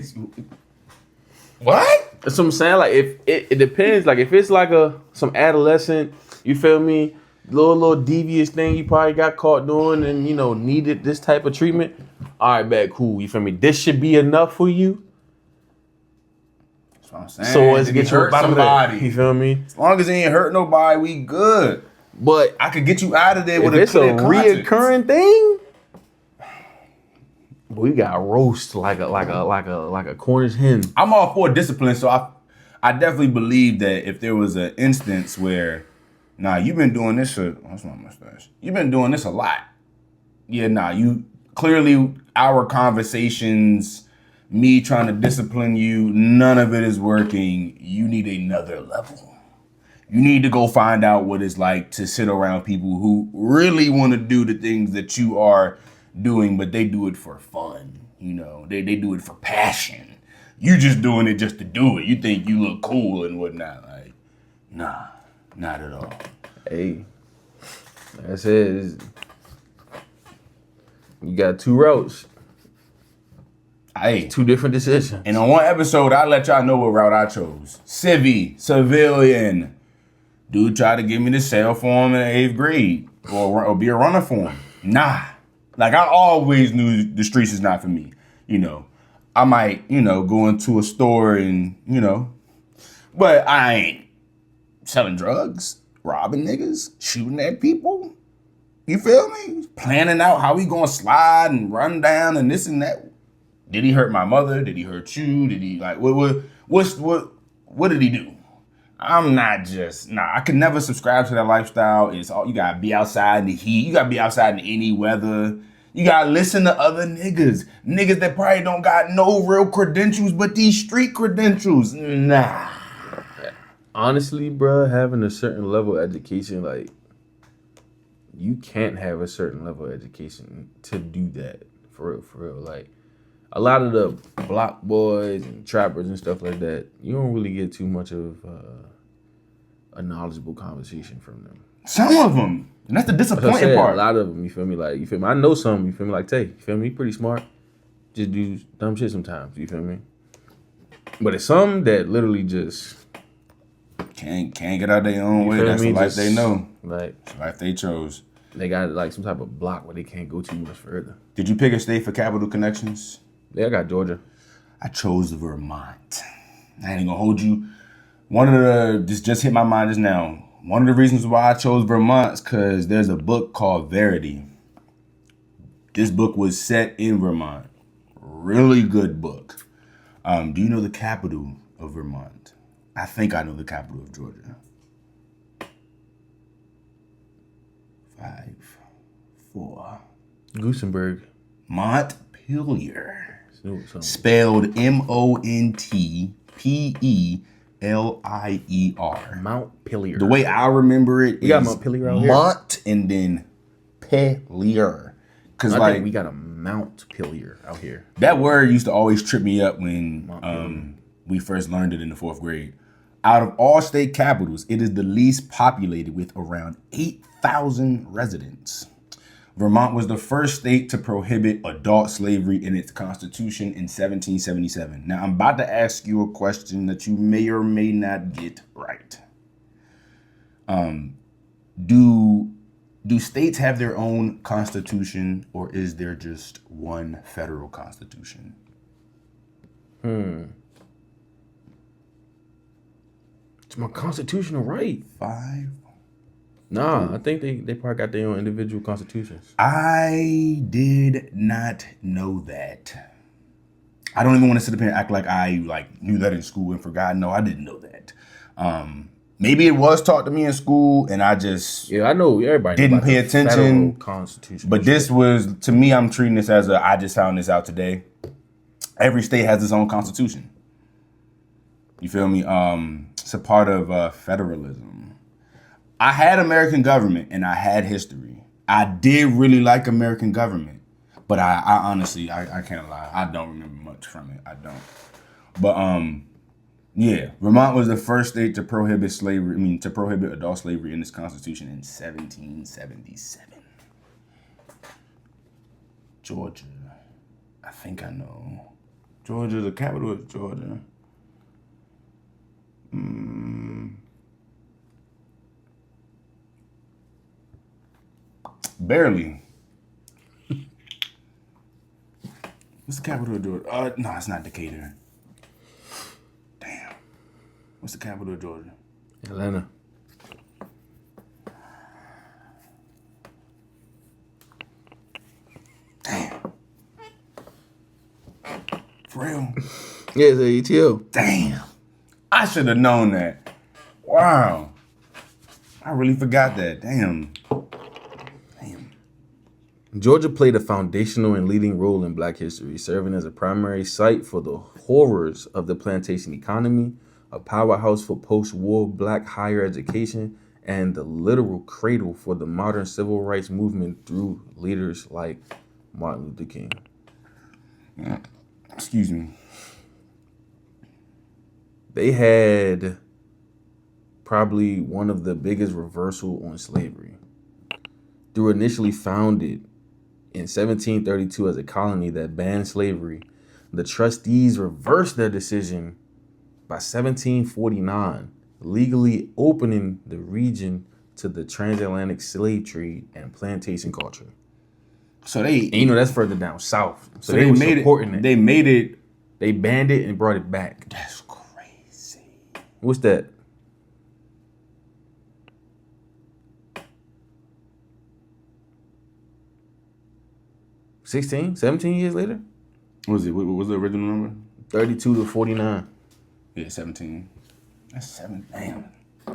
[SPEAKER 3] What?
[SPEAKER 2] That's what I'm saying. Like if it depends. Like if it's like some adolescent, you feel me, little devious thing you probably got caught doing and needed this type of treatment. All right, bad, cool. You feel me? This should be enough for you.
[SPEAKER 3] That's what I'm saying.
[SPEAKER 2] So let's
[SPEAKER 3] Did
[SPEAKER 2] get
[SPEAKER 3] he
[SPEAKER 2] you
[SPEAKER 3] hurt
[SPEAKER 2] out of there.
[SPEAKER 3] somebody?
[SPEAKER 2] You feel me?
[SPEAKER 3] As long as he ain't hurt nobody, we good.
[SPEAKER 2] But
[SPEAKER 3] I could get you out of there
[SPEAKER 2] if
[SPEAKER 3] with a
[SPEAKER 2] it's a
[SPEAKER 3] clear conscience.
[SPEAKER 2] reoccurring thing, we got roast like a Cornish hen.
[SPEAKER 3] I'm all for discipline, so I definitely believe that if there was an instance where, nah, you've been doing this that's my mustache. You've been doing this a lot. Yeah, nah, you clearly our conversations, me trying to discipline you, none of it is working. You need another level. You need to go find out what it's like to sit around people who really want to do the things that you are doing, but they do it for fun. They do it for passion. You just doing it just to do it. You think you look cool and whatnot. Like, nah, not at all.
[SPEAKER 2] Hey, like I said, you got two routes,
[SPEAKER 3] Hey,
[SPEAKER 2] two different decisions.
[SPEAKER 3] and on one episode, I let y'all know what route I chose. Civilian. Dude tried to give me the cell phone in the 8th grade or be a runner for him. Nah. Like, I always knew the streets is not for me. I might, go into a store and, but I ain't selling drugs, robbing niggas, shooting at people. You feel me? Planning out how we gonna slide and run down and this and that. Did he hurt my mother? Did he hurt you? Did he what did he do? I'm not just, I could never subscribe to that lifestyle. It's all, you gotta be outside in the heat. You gotta be outside in any weather. You gotta listen to other niggas. Niggas that probably don't got no real credentials, but these street credentials. Nah.
[SPEAKER 2] Honestly, bro, having a certain level of education, like, you can't have a certain level of education to do that. For real. Like, a lot of the block boys and trappers and stuff like that, you don't really get too much of a knowledgeable conversation from them.
[SPEAKER 3] Some of them. And that's the disappointing part.
[SPEAKER 2] A lot of them, you feel me? Like, you feel me? I know some, you feel me? Like Tay, you feel me? He pretty smart. Just do dumb shit sometimes, you feel me? But it's some that literally just
[SPEAKER 3] Can't get out their own way.
[SPEAKER 2] feel
[SPEAKER 3] That's
[SPEAKER 2] me?
[SPEAKER 3] the life
[SPEAKER 2] Just,
[SPEAKER 3] they know.
[SPEAKER 2] Like,
[SPEAKER 3] It's the life they chose.
[SPEAKER 2] they got like some type of block where they can't go too much further.
[SPEAKER 3] Did you pick a state for capital connections?
[SPEAKER 2] Yeah, I got Georgia.
[SPEAKER 3] I chose Vermont. I ain't gonna hold you. One of the, this just hit my mind just now. One of the reasons why I chose Vermont is because there's a book called Verity. This book was set in Vermont. Really good book. Do you know the capital of Vermont? I think I know the capital of Georgia. 5, 4.
[SPEAKER 2] Gusenberg.
[SPEAKER 3] Montpelier.
[SPEAKER 2] Something.
[SPEAKER 3] Spelled Montpelier.
[SPEAKER 2] Montpelier.
[SPEAKER 1] The way I remember it is
[SPEAKER 2] got Montpelier out here?
[SPEAKER 1] Mont and then Pelier. Because
[SPEAKER 2] I think
[SPEAKER 1] like
[SPEAKER 2] we got a Montpelier out here.
[SPEAKER 1] that word used to always trip me up when we first learned it in the 4th grade. Out of all state capitals, it is the least populated with around 8,000 residents. Vermont was the first state to prohibit adult slavery in its constitution in 1777. Now, I'm about to ask you a question that you may or may not get right. Do states have their own constitution, or is there just one federal constitution?
[SPEAKER 2] It's my constitutional right.
[SPEAKER 1] 5.
[SPEAKER 2] Nah, I think they probably got their own individual constitutions.
[SPEAKER 1] I did not know that. I don't even want to sit up here and act like I knew that in school and forgot. No, I didn't know that. Maybe it was taught to me in school and I just
[SPEAKER 2] I know everybody
[SPEAKER 1] didn't pay attention.
[SPEAKER 2] Constitution,
[SPEAKER 1] but this was, to me, I'm treating this as I just found this out today. Every state has its own constitution. You feel me? It's a part of federalism. I had American government and I had history. I did really like American government, but I honestly, I can't lie. I don't remember much from it. I don't. But yeah, Vermont was the first state to prohibit slavery. To prohibit adult slavery in its constitution in 1777. Georgia, I think I know. Georgia, the capital is Georgia. Barely. What's the capital of Georgia? No, it's not Decatur. Damn. What's the capital of Georgia?
[SPEAKER 2] Atlanta.
[SPEAKER 1] Damn. For real?
[SPEAKER 2] Yeah, it's ATL.
[SPEAKER 1] Damn. I should have known that. Wow. I really forgot that. Damn.
[SPEAKER 2] Georgia played a foundational and leading role in Black history, serving as a primary site for the horrors of the plantation economy, a powerhouse for post-war Black higher education, and the literal cradle for the modern civil rights movement through leaders like Martin Luther King.
[SPEAKER 1] Excuse me.
[SPEAKER 2] They had probably one of the biggest reversal on slavery. They were initially founded in 1732 as a colony that banned slavery. The trustees reversed their decision by 1749, legally opening the region to the transatlantic slave trade and plantation culture.
[SPEAKER 1] So
[SPEAKER 2] And that's further down south. So
[SPEAKER 1] they
[SPEAKER 2] were
[SPEAKER 1] made
[SPEAKER 2] supporting
[SPEAKER 1] it. They made it.
[SPEAKER 2] They banned it and brought it back.
[SPEAKER 1] That's crazy.
[SPEAKER 2] What's that? $16, 17 years later?
[SPEAKER 1] What was the original number?
[SPEAKER 2] 32 to 49.
[SPEAKER 1] Yeah, 17. That's 7. Damn.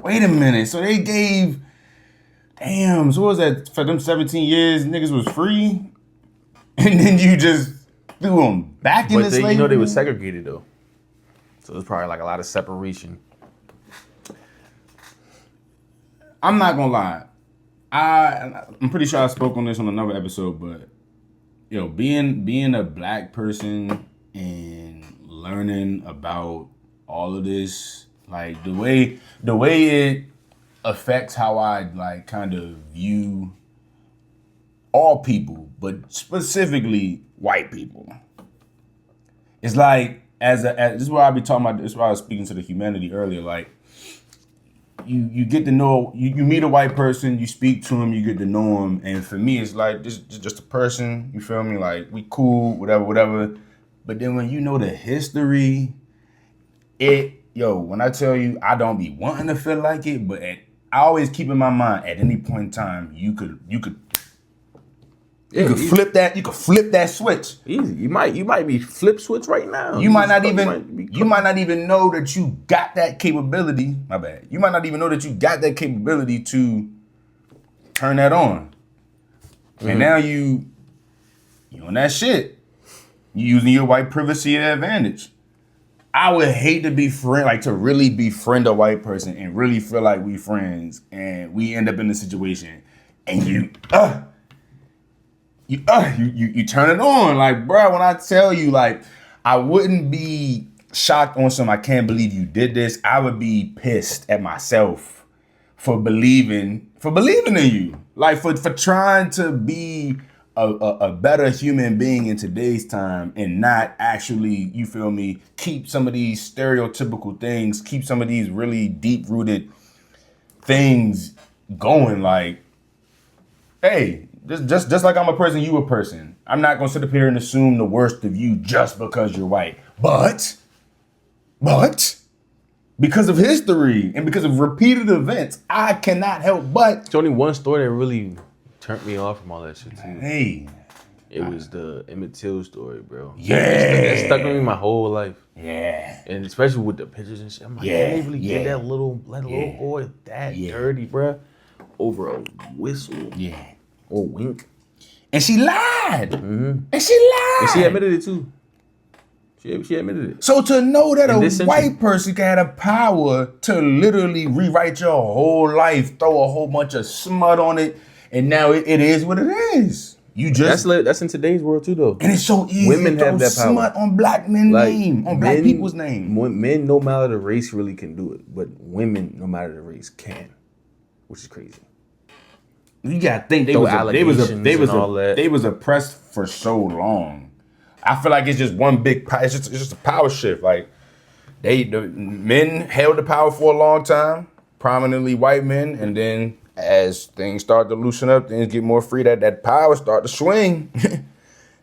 [SPEAKER 1] Wait a minute. So they gave. Damn. So what was that? For them 17 years, niggas was free? And then you just threw them back into slavery?
[SPEAKER 2] They were segregated, though. So it was probably like a lot of separation.
[SPEAKER 1] I'm not going to lie. I'm pretty sure I spoke on this on another episode, but being a Black person and learning about all of this, like the way it affects how I kind of view all people, but specifically white people. It's like this is what I be talking about. This is why I was speaking to the humanity earlier. Like you get to know you meet a white person, you speak to him, you get to know him, and for me, it's like this is just a person. You feel me? Like we cool, whatever. But then when you know the history, when I tell you, I don't be wanting to feel like it, but I always keep in my mind at any point in time, you could flip that. You could flip that switch.
[SPEAKER 2] Easy. You might be flip switch right now.
[SPEAKER 1] You might not even know that you got that capability. My bad. You might not even know that you got that capability to turn that on. Mm-hmm. And now you on that shit. You using your white privilege to your advantage.
[SPEAKER 3] I would hate to be to really befriend a white person and really feel like we friends, and we end up in a situation, and you turn it on, like, bro. When I tell you, like, I wouldn't be shocked on some. I can't believe you did this. I would be pissed at myself for believing in you, like for trying to be a better human being in today's time and not actually, you feel me, keep some of these stereotypical things, keep some of these really deep rooted things going. Like, hey, just like I'm a person, you a person. I'm not gonna sit up here and assume the worst of you just because you're white. But because of history and because of repeated events, I cannot help but.
[SPEAKER 2] It's only one story that really turned me off from all that shit too.
[SPEAKER 3] Hey.
[SPEAKER 2] It was the Emmett Till story, bro.
[SPEAKER 3] Yeah.
[SPEAKER 2] It stuck with me my whole life.
[SPEAKER 3] Yeah.
[SPEAKER 2] And especially with the pictures and shit. I'm like,
[SPEAKER 3] Yeah,
[SPEAKER 2] they really
[SPEAKER 3] yeah.
[SPEAKER 2] did that little boy that dirty, bro, over a whistle.
[SPEAKER 3] Yeah.
[SPEAKER 2] Or wink.
[SPEAKER 3] And she lied.
[SPEAKER 2] Mm-hmm.
[SPEAKER 3] And she lied.
[SPEAKER 2] And she admitted it too. She admitted it.
[SPEAKER 3] So to know that
[SPEAKER 2] a
[SPEAKER 3] white person can have the power to literally rewrite your whole life, throw a whole bunch of smut on it, and now it is what it is. You just
[SPEAKER 2] that's in today's world too, though.
[SPEAKER 3] And it's so easy
[SPEAKER 2] women
[SPEAKER 3] to
[SPEAKER 2] have
[SPEAKER 3] throw
[SPEAKER 2] that power.
[SPEAKER 3] smut on black men's name, on black people's name.
[SPEAKER 2] Men, no matter the race, really can do it, but women, no matter the race, can, which is crazy.
[SPEAKER 3] You gotta think they was oppressed for so long. I feel like it's just one big. It's just a power shift. Like the men held the power for a long time, prominently white men, and then as things start to loosen up, things get more free. That power start to swing.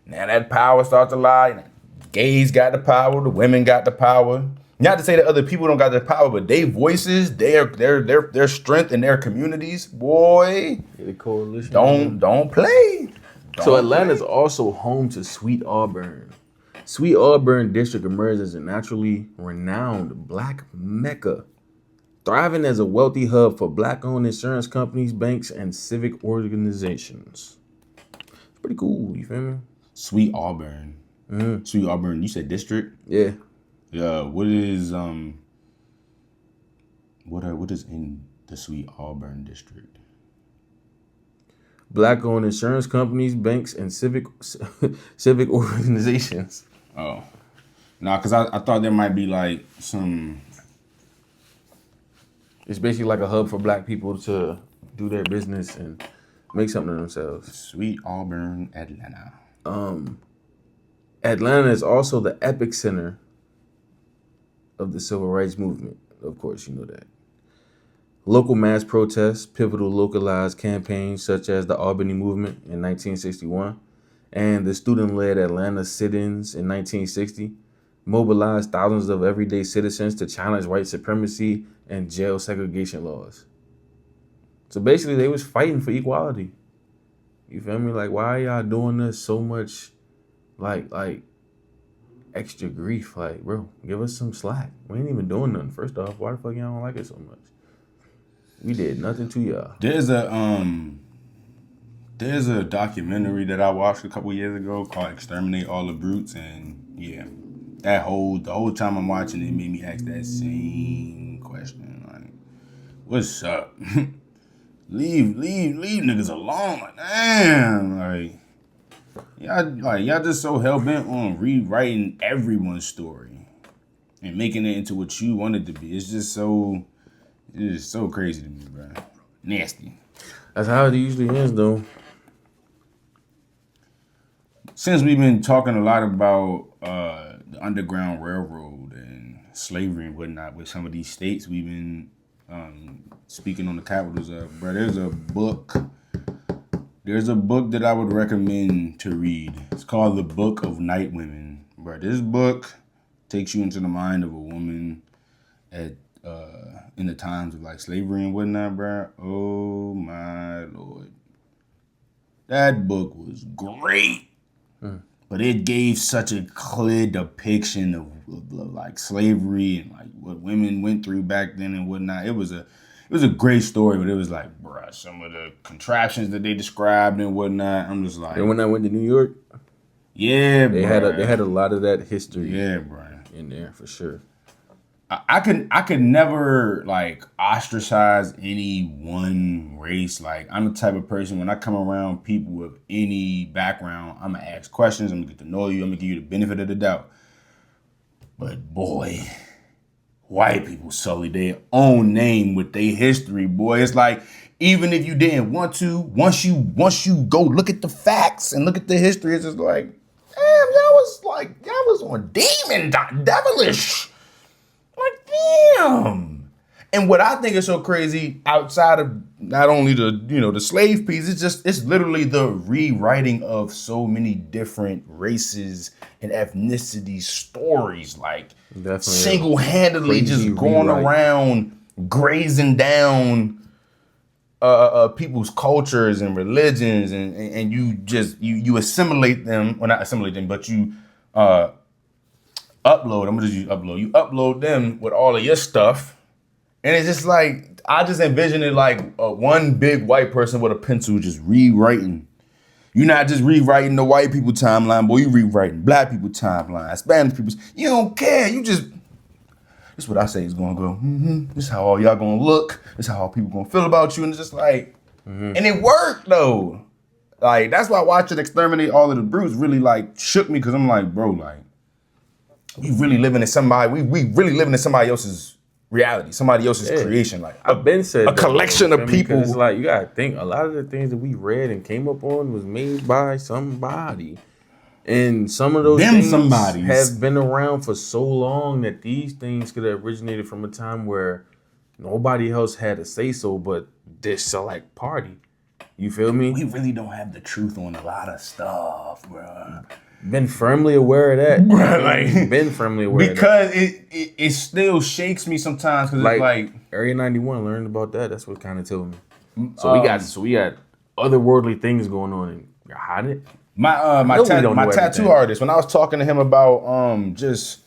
[SPEAKER 3] Now that power starts to lie. Gays got the power. The women got the power. Not to say that other people don't got the power, but their voices, their strength in their communities, boy.
[SPEAKER 2] The coalition.
[SPEAKER 3] Don't play.
[SPEAKER 2] So Atlanta's also home to Sweet Auburn. Sweet Auburn District emerged as a naturally renowned black mecca, thriving as a wealthy hub for black-owned insurance companies, banks, and civic organizations. It's pretty cool, you feel me?
[SPEAKER 3] Sweet Auburn. Mm-hmm. Sweet Auburn, you said district?
[SPEAKER 2] Yeah.
[SPEAKER 3] Yeah, what is in the Sweet Auburn district?
[SPEAKER 2] Black-owned insurance companies, banks, and civic organizations.
[SPEAKER 3] Oh. Nah, because I thought there might be like some...
[SPEAKER 2] It's basically like a hub for black people to do their business and make something of themselves.
[SPEAKER 3] Sweet Auburn, Atlanta.
[SPEAKER 2] Atlanta is also the epicenter of the civil rights movement. Of course, you know that. Local mass protests, pivotal localized campaigns such as the Albany Movement in 1961 and the student-led Atlanta sit-ins in 1960 mobilized thousands of everyday citizens to challenge white supremacy and jail segregation laws. So basically, they was fighting for equality. You feel me? Like, why are y'all doing this so much, like extra grief? Like, bro, give us some slack. We ain't even doing nothing. First off, why the fuck y'all don't like it so much? We did nothing to y'all.
[SPEAKER 3] There's a documentary that I watched a couple years ago called "Exterminate All the Brutes," and yeah, the whole time I'm watching it made me ask that same question, like, "What's up? leave niggas alone." Like, damn, y'all just so hell bent on rewriting everyone's story and making it into what you want it to be. It's just so crazy to me, bro. Nasty.
[SPEAKER 2] That's how it usually is, though.
[SPEAKER 3] Since we've been talking a lot about the Underground Railroad and slavery and whatnot with some of these states we've been speaking on the capitals of, bro, there's a book that I would recommend to read. It's called The Book of Night Women. Bro, this book takes you into the mind of a woman at in the times of like slavery and whatnot, bro. Oh my Lord. That book was great. But it gave such a clear depiction of like slavery and like what women went through back then and whatnot. It was a great story, but it was like, bruh, some of the contraptions that they described and whatnot. I'm just like,
[SPEAKER 2] and when I went to New York,
[SPEAKER 3] yeah,
[SPEAKER 2] they
[SPEAKER 3] bro.
[SPEAKER 2] had a lot of that history.
[SPEAKER 3] Yeah, bro.
[SPEAKER 2] in there for sure.
[SPEAKER 3] I could never like ostracize any one race. Like I'm the type of person when I come around people with any background, I'm gonna ask questions, I'm gonna get to know you, I'm gonna give you the benefit of the doubt. But boy, white people sully their own name with their history, boy. It's like even if you didn't want to, once you go look at the facts and look at the history, it's just like, damn, y'all was on devilish. Like, damn. And what I think is so crazy outside of not only the slave piece, it's literally the rewriting of so many different races and ethnicity stories. Like
[SPEAKER 2] Definitely
[SPEAKER 3] single-handedly
[SPEAKER 2] crazy
[SPEAKER 3] just going
[SPEAKER 2] rewrite.
[SPEAKER 3] around grazing down people's cultures and religions and you assimilate them, well not assimilate them, but you upload. I'm gonna just use upload. You upload them with all of your stuff, and it's just like I just envision it like one big white person with a pencil just rewriting. You're not just rewriting the white people timeline, boy. You rewriting black people timeline, Spanish people. You don't care. You just. This is what I say is gonna go. This is how all y'all gonna look. This is how all people gonna feel about you, and it's just like, and it worked though. Like that's why watching Exterminate All of the Brutes really like shook me because I'm like, bro, like. We really living in somebody. We really living in somebody else's reality, somebody else's creation. Like
[SPEAKER 2] I've been said
[SPEAKER 3] a collection of people.
[SPEAKER 2] It's like you gotta think a lot of the things that we read and came up on was made by somebody, and some of those things have been around for so long that these things could have originated from a time where nobody else had a say so, but this select party. You feel me?
[SPEAKER 3] We really don't have the truth on a lot of stuff, bro.
[SPEAKER 2] Been firmly aware of that.
[SPEAKER 3] Bruh, like,
[SPEAKER 2] been firmly aware
[SPEAKER 3] because
[SPEAKER 2] of that.
[SPEAKER 3] it still shakes me sometimes because
[SPEAKER 2] like,
[SPEAKER 3] it's like
[SPEAKER 2] Area 91 learned about that. That's what kind of told me. So we got otherworldly things going on and you're hiding it.
[SPEAKER 3] My tattoo artist, when I was talking to him about just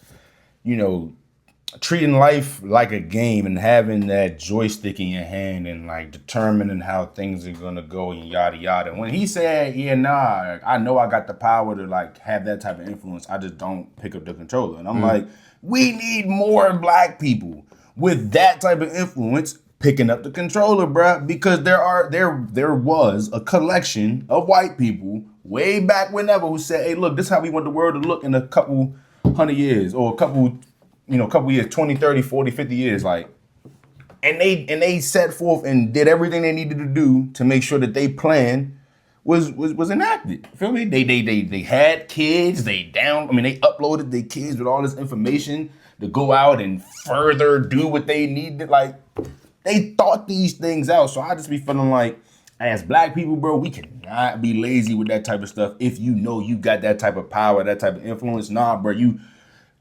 [SPEAKER 3] treating life like a game and having that joystick in your hand and like determining how things are gonna go and yada yada. When he said, yeah, nah, I know I got the power to like have that type of influence, I just don't pick up the controller. And I'm like, we need more black people with that type of influence picking up the controller, bruh, because there was a collection of white people way back whenever who said, hey, look, this is how we want the world to look in a couple 100 years or a couple years, 20, 30, 40, 50 years, like, and they set forth and did everything they needed to do to make sure that they plan was enacted. Feel me? They had kids, they uploaded their kids with all this information to go out and further do what they needed. Like, they thought these things out. So I just be feeling like, as black people, bro, we cannot be lazy with that type of stuff. If you know you got that type of power, that type of influence, nah, bro,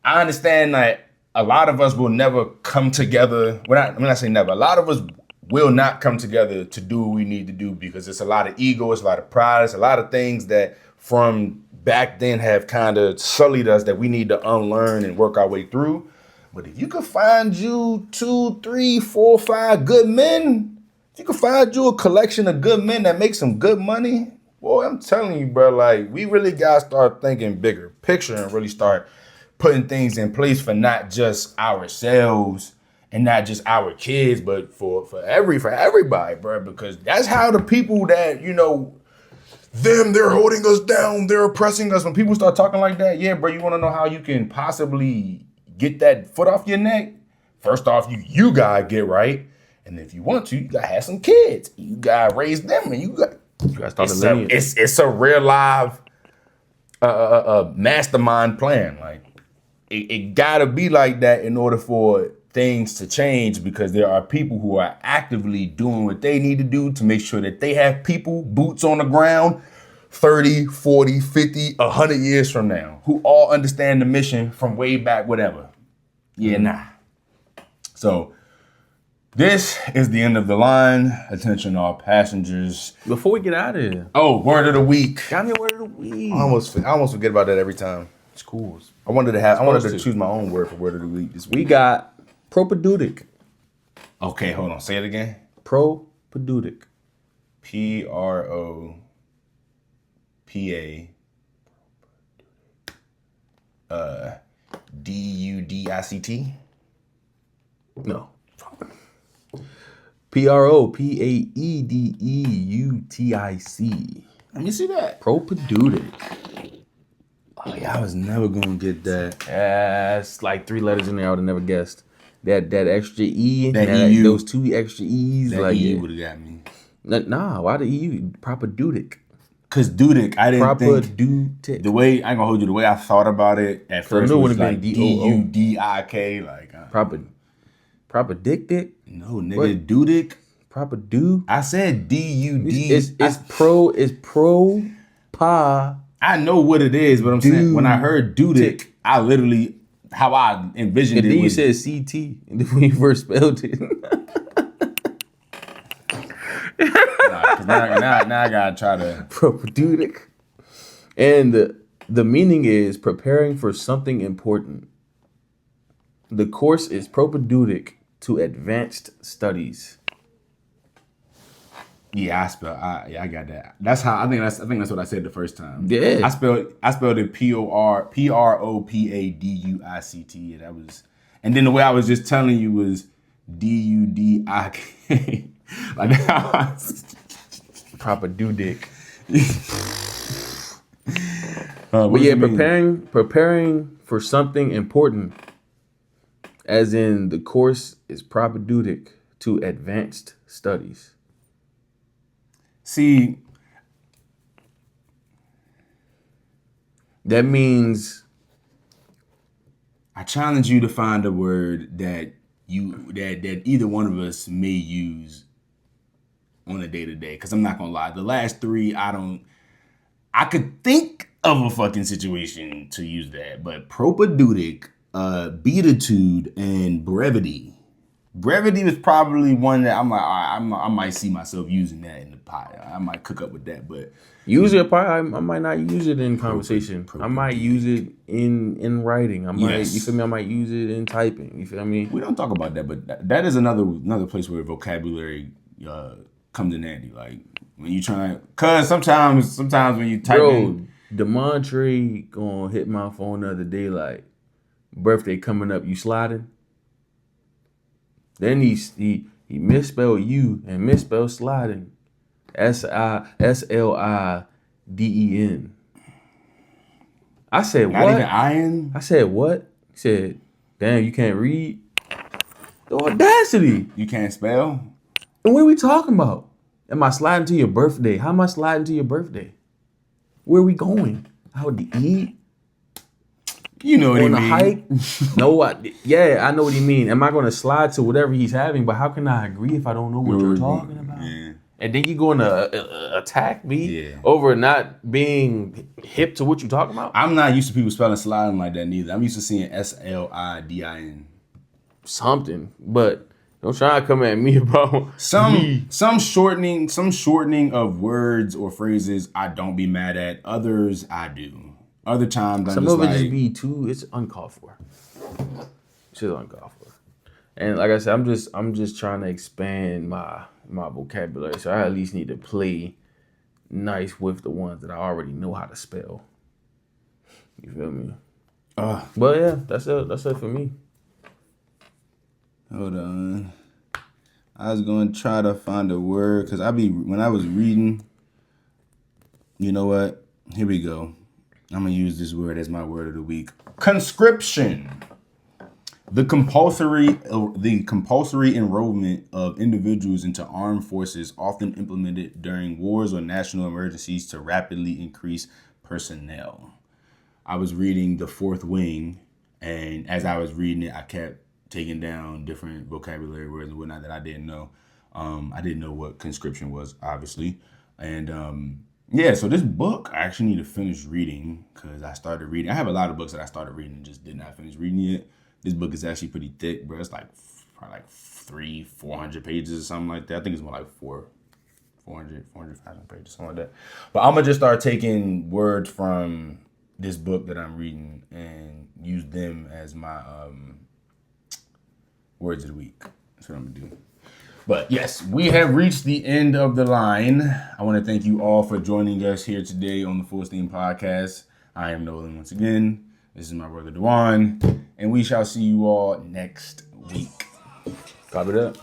[SPEAKER 3] I understand that a lot of us will never come together. I say never. A lot of us will not come together to do what we need to do because it's a lot of ego, it's a lot of pride, it's a lot of things that from back then have kind of sullied us that we need to unlearn and work our way through. But if you could find you 2, 3, 4, 5 good men, if you could find you a collection of good men that make some good money, boy, I'm telling you, bro, like we really gotta start thinking bigger picture and really start putting things in place for not just ourselves and not just our kids, but for everybody, bro. Because that's how the people that, they're holding us down, they're oppressing us. When people start talking like that, yeah, bro, you want to know how you can possibly get that foot off your neck? First off, you gotta get right. And if you want to, you gotta have some kids. You gotta raise them and you gotta start a lineage. It's a real live mastermind plan. Like, it gotta be like that in order for things to change, because there are people who are actively doing what they need to do to make sure that they have people, boots on the ground, 30, 40, 50, 100 years from now, who all understand the mission from way back, whatever. Yeah, nah. So this is the end of the line. Attention all passengers.
[SPEAKER 2] Before we get out of here.
[SPEAKER 3] Oh, word of the week.
[SPEAKER 2] Got me a word of the week.
[SPEAKER 1] I almost forget about that every time.
[SPEAKER 2] It's cool.
[SPEAKER 1] I wanted to choose my own word for word of the week this week.
[SPEAKER 2] We got propedeutic.
[SPEAKER 3] Okay, hold on. Say it again.
[SPEAKER 2] Propedeutic.
[SPEAKER 1] PROPA. D-U-D-I-C-T?
[SPEAKER 2] No. Propaedeutic.
[SPEAKER 1] Let me see that.
[SPEAKER 2] Propaedeutic.
[SPEAKER 1] Oh, yeah, I was never going to get that.
[SPEAKER 2] That's like 3 letters in there I would have never guessed. That extra E,
[SPEAKER 1] That EU.
[SPEAKER 2] those 2 extra E's.
[SPEAKER 1] That
[SPEAKER 2] like,
[SPEAKER 1] EU would have got me.
[SPEAKER 2] Nah, why the EU? Propaedeutic.
[SPEAKER 1] Because Dudic, I didn't think.
[SPEAKER 2] Propaedeutic.
[SPEAKER 1] The way, I ain't going to hold you, the way I thought about it at first
[SPEAKER 2] knew it
[SPEAKER 1] was
[SPEAKER 2] would've been
[SPEAKER 1] like
[SPEAKER 2] D-O-O.
[SPEAKER 1] D-U-D-I-K. Like,
[SPEAKER 2] Propaedictic?
[SPEAKER 1] no, nigga,
[SPEAKER 2] What?
[SPEAKER 1] Dudic.
[SPEAKER 2] Propaedu?
[SPEAKER 1] I said D-U-D.
[SPEAKER 2] It's pro pa.
[SPEAKER 1] I know what it is, but I'm saying when I heard Dudic, I literally, how I envisioned
[SPEAKER 2] And
[SPEAKER 1] it
[SPEAKER 2] then you
[SPEAKER 1] was.
[SPEAKER 2] said CT when you first spelled it.
[SPEAKER 1] Now I gotta try to.
[SPEAKER 2] Propaedeutic. And the meaning is preparing for something important. The course is propaedeutic to advanced studies.
[SPEAKER 1] Yeah, I got that. That's how I think that's what I said the first time.
[SPEAKER 2] Yeah.
[SPEAKER 1] I spelled it Propaedeuict. Yeah, that was, and then the way I was just telling you was Dudik. Like that.
[SPEAKER 2] Propaedeutic.
[SPEAKER 1] What
[SPEAKER 2] But
[SPEAKER 1] does
[SPEAKER 2] yeah,
[SPEAKER 1] it mean?
[SPEAKER 2] preparing for something important, as in the course is propaedeutic to advanced studies.
[SPEAKER 1] See,
[SPEAKER 2] That means
[SPEAKER 1] I challenge you to find a word that either one of us may use on a day-to-day. Because I'm not gonna lie, the last 3 I could think of a fucking situation to use that, but propaedeutic, beatitude, and brevity. Brevity was probably one that I'm like, all right, I might see myself using that in the pot. I might cook up with that, but
[SPEAKER 2] usually I might not use it in conversation. I might use it in writing. I might,
[SPEAKER 1] Yes.
[SPEAKER 2] you feel me? I might use it in typing. You feel me?
[SPEAKER 1] we don't talk about that. But that is another place where vocabulary comes in handy. Like when you try, cause sometimes when you type in,
[SPEAKER 2] Demontre gonna hit my phone the other day like, birthday coming up, you sliding? Then he misspelled you and misspelled sliding. SLIDEN. I said
[SPEAKER 1] not
[SPEAKER 2] what?
[SPEAKER 1] even iron.
[SPEAKER 2] I said what? He said, damn, you can't read? The audacity.
[SPEAKER 1] You can't spell.
[SPEAKER 2] And what are we talking about? Am I sliding to your birthday? How am I sliding to your birthday? Where are we going? Out to eat?
[SPEAKER 1] You know what I
[SPEAKER 2] On a
[SPEAKER 1] mean?
[SPEAKER 2] hike? No, I know what you mean. Am I going to slide to whatever he's having? But how can I agree if I don't know what you're talking about?
[SPEAKER 1] Yeah.
[SPEAKER 2] And then you going to attack me
[SPEAKER 1] Yeah.
[SPEAKER 2] over not being hip to what you talking about?
[SPEAKER 1] I'm not used to people spelling sliding like that neither. I'm used to seeing SLIDIN.
[SPEAKER 2] Something, but don't try to come at me about
[SPEAKER 1] Some shortening of words or phrases I don't be mad at. Others I do. Other times I'm
[SPEAKER 2] some
[SPEAKER 1] just
[SPEAKER 2] of it
[SPEAKER 1] like,
[SPEAKER 2] just be too. It's uncalled for. It's just uncalled for. And like I said, I'm just trying to expand my vocabulary. So I at least need to play nice with the ones that I already know how to spell. You feel me? But yeah, that's it. That's it for me.
[SPEAKER 1] hold on. I was going to try to find a word because when I was reading, you know what? Here we go. I'm going to use this word as my word of the week. Conscription. The compulsory enrollment of individuals into armed forces, often implemented during wars or national emergencies to rapidly increase personnel. I was reading The Fourth Wing, and as I was reading it, I kept taking down different vocabulary words and whatnot that I didn't know. I didn't know what conscription was, obviously. And yeah, so this book I actually need to finish reading because I started reading. I have a lot of books that I started reading and just did not finish reading yet. This book is actually pretty thick, bro. It's like probably like 400 pages or something like that. I think it's more like 400, 500 pages, something like that. But I'm going to just start taking words from this book that I'm reading and use them as my words of the week. That's what I'm going to do. But yes, we have reached the end of the line. I want to thank you all for joining us here today on the Full Steam Podcast. I am Nolan once again. This is my brother Dejuan.
[SPEAKER 3] and we shall see you all next week.
[SPEAKER 1] Copy that.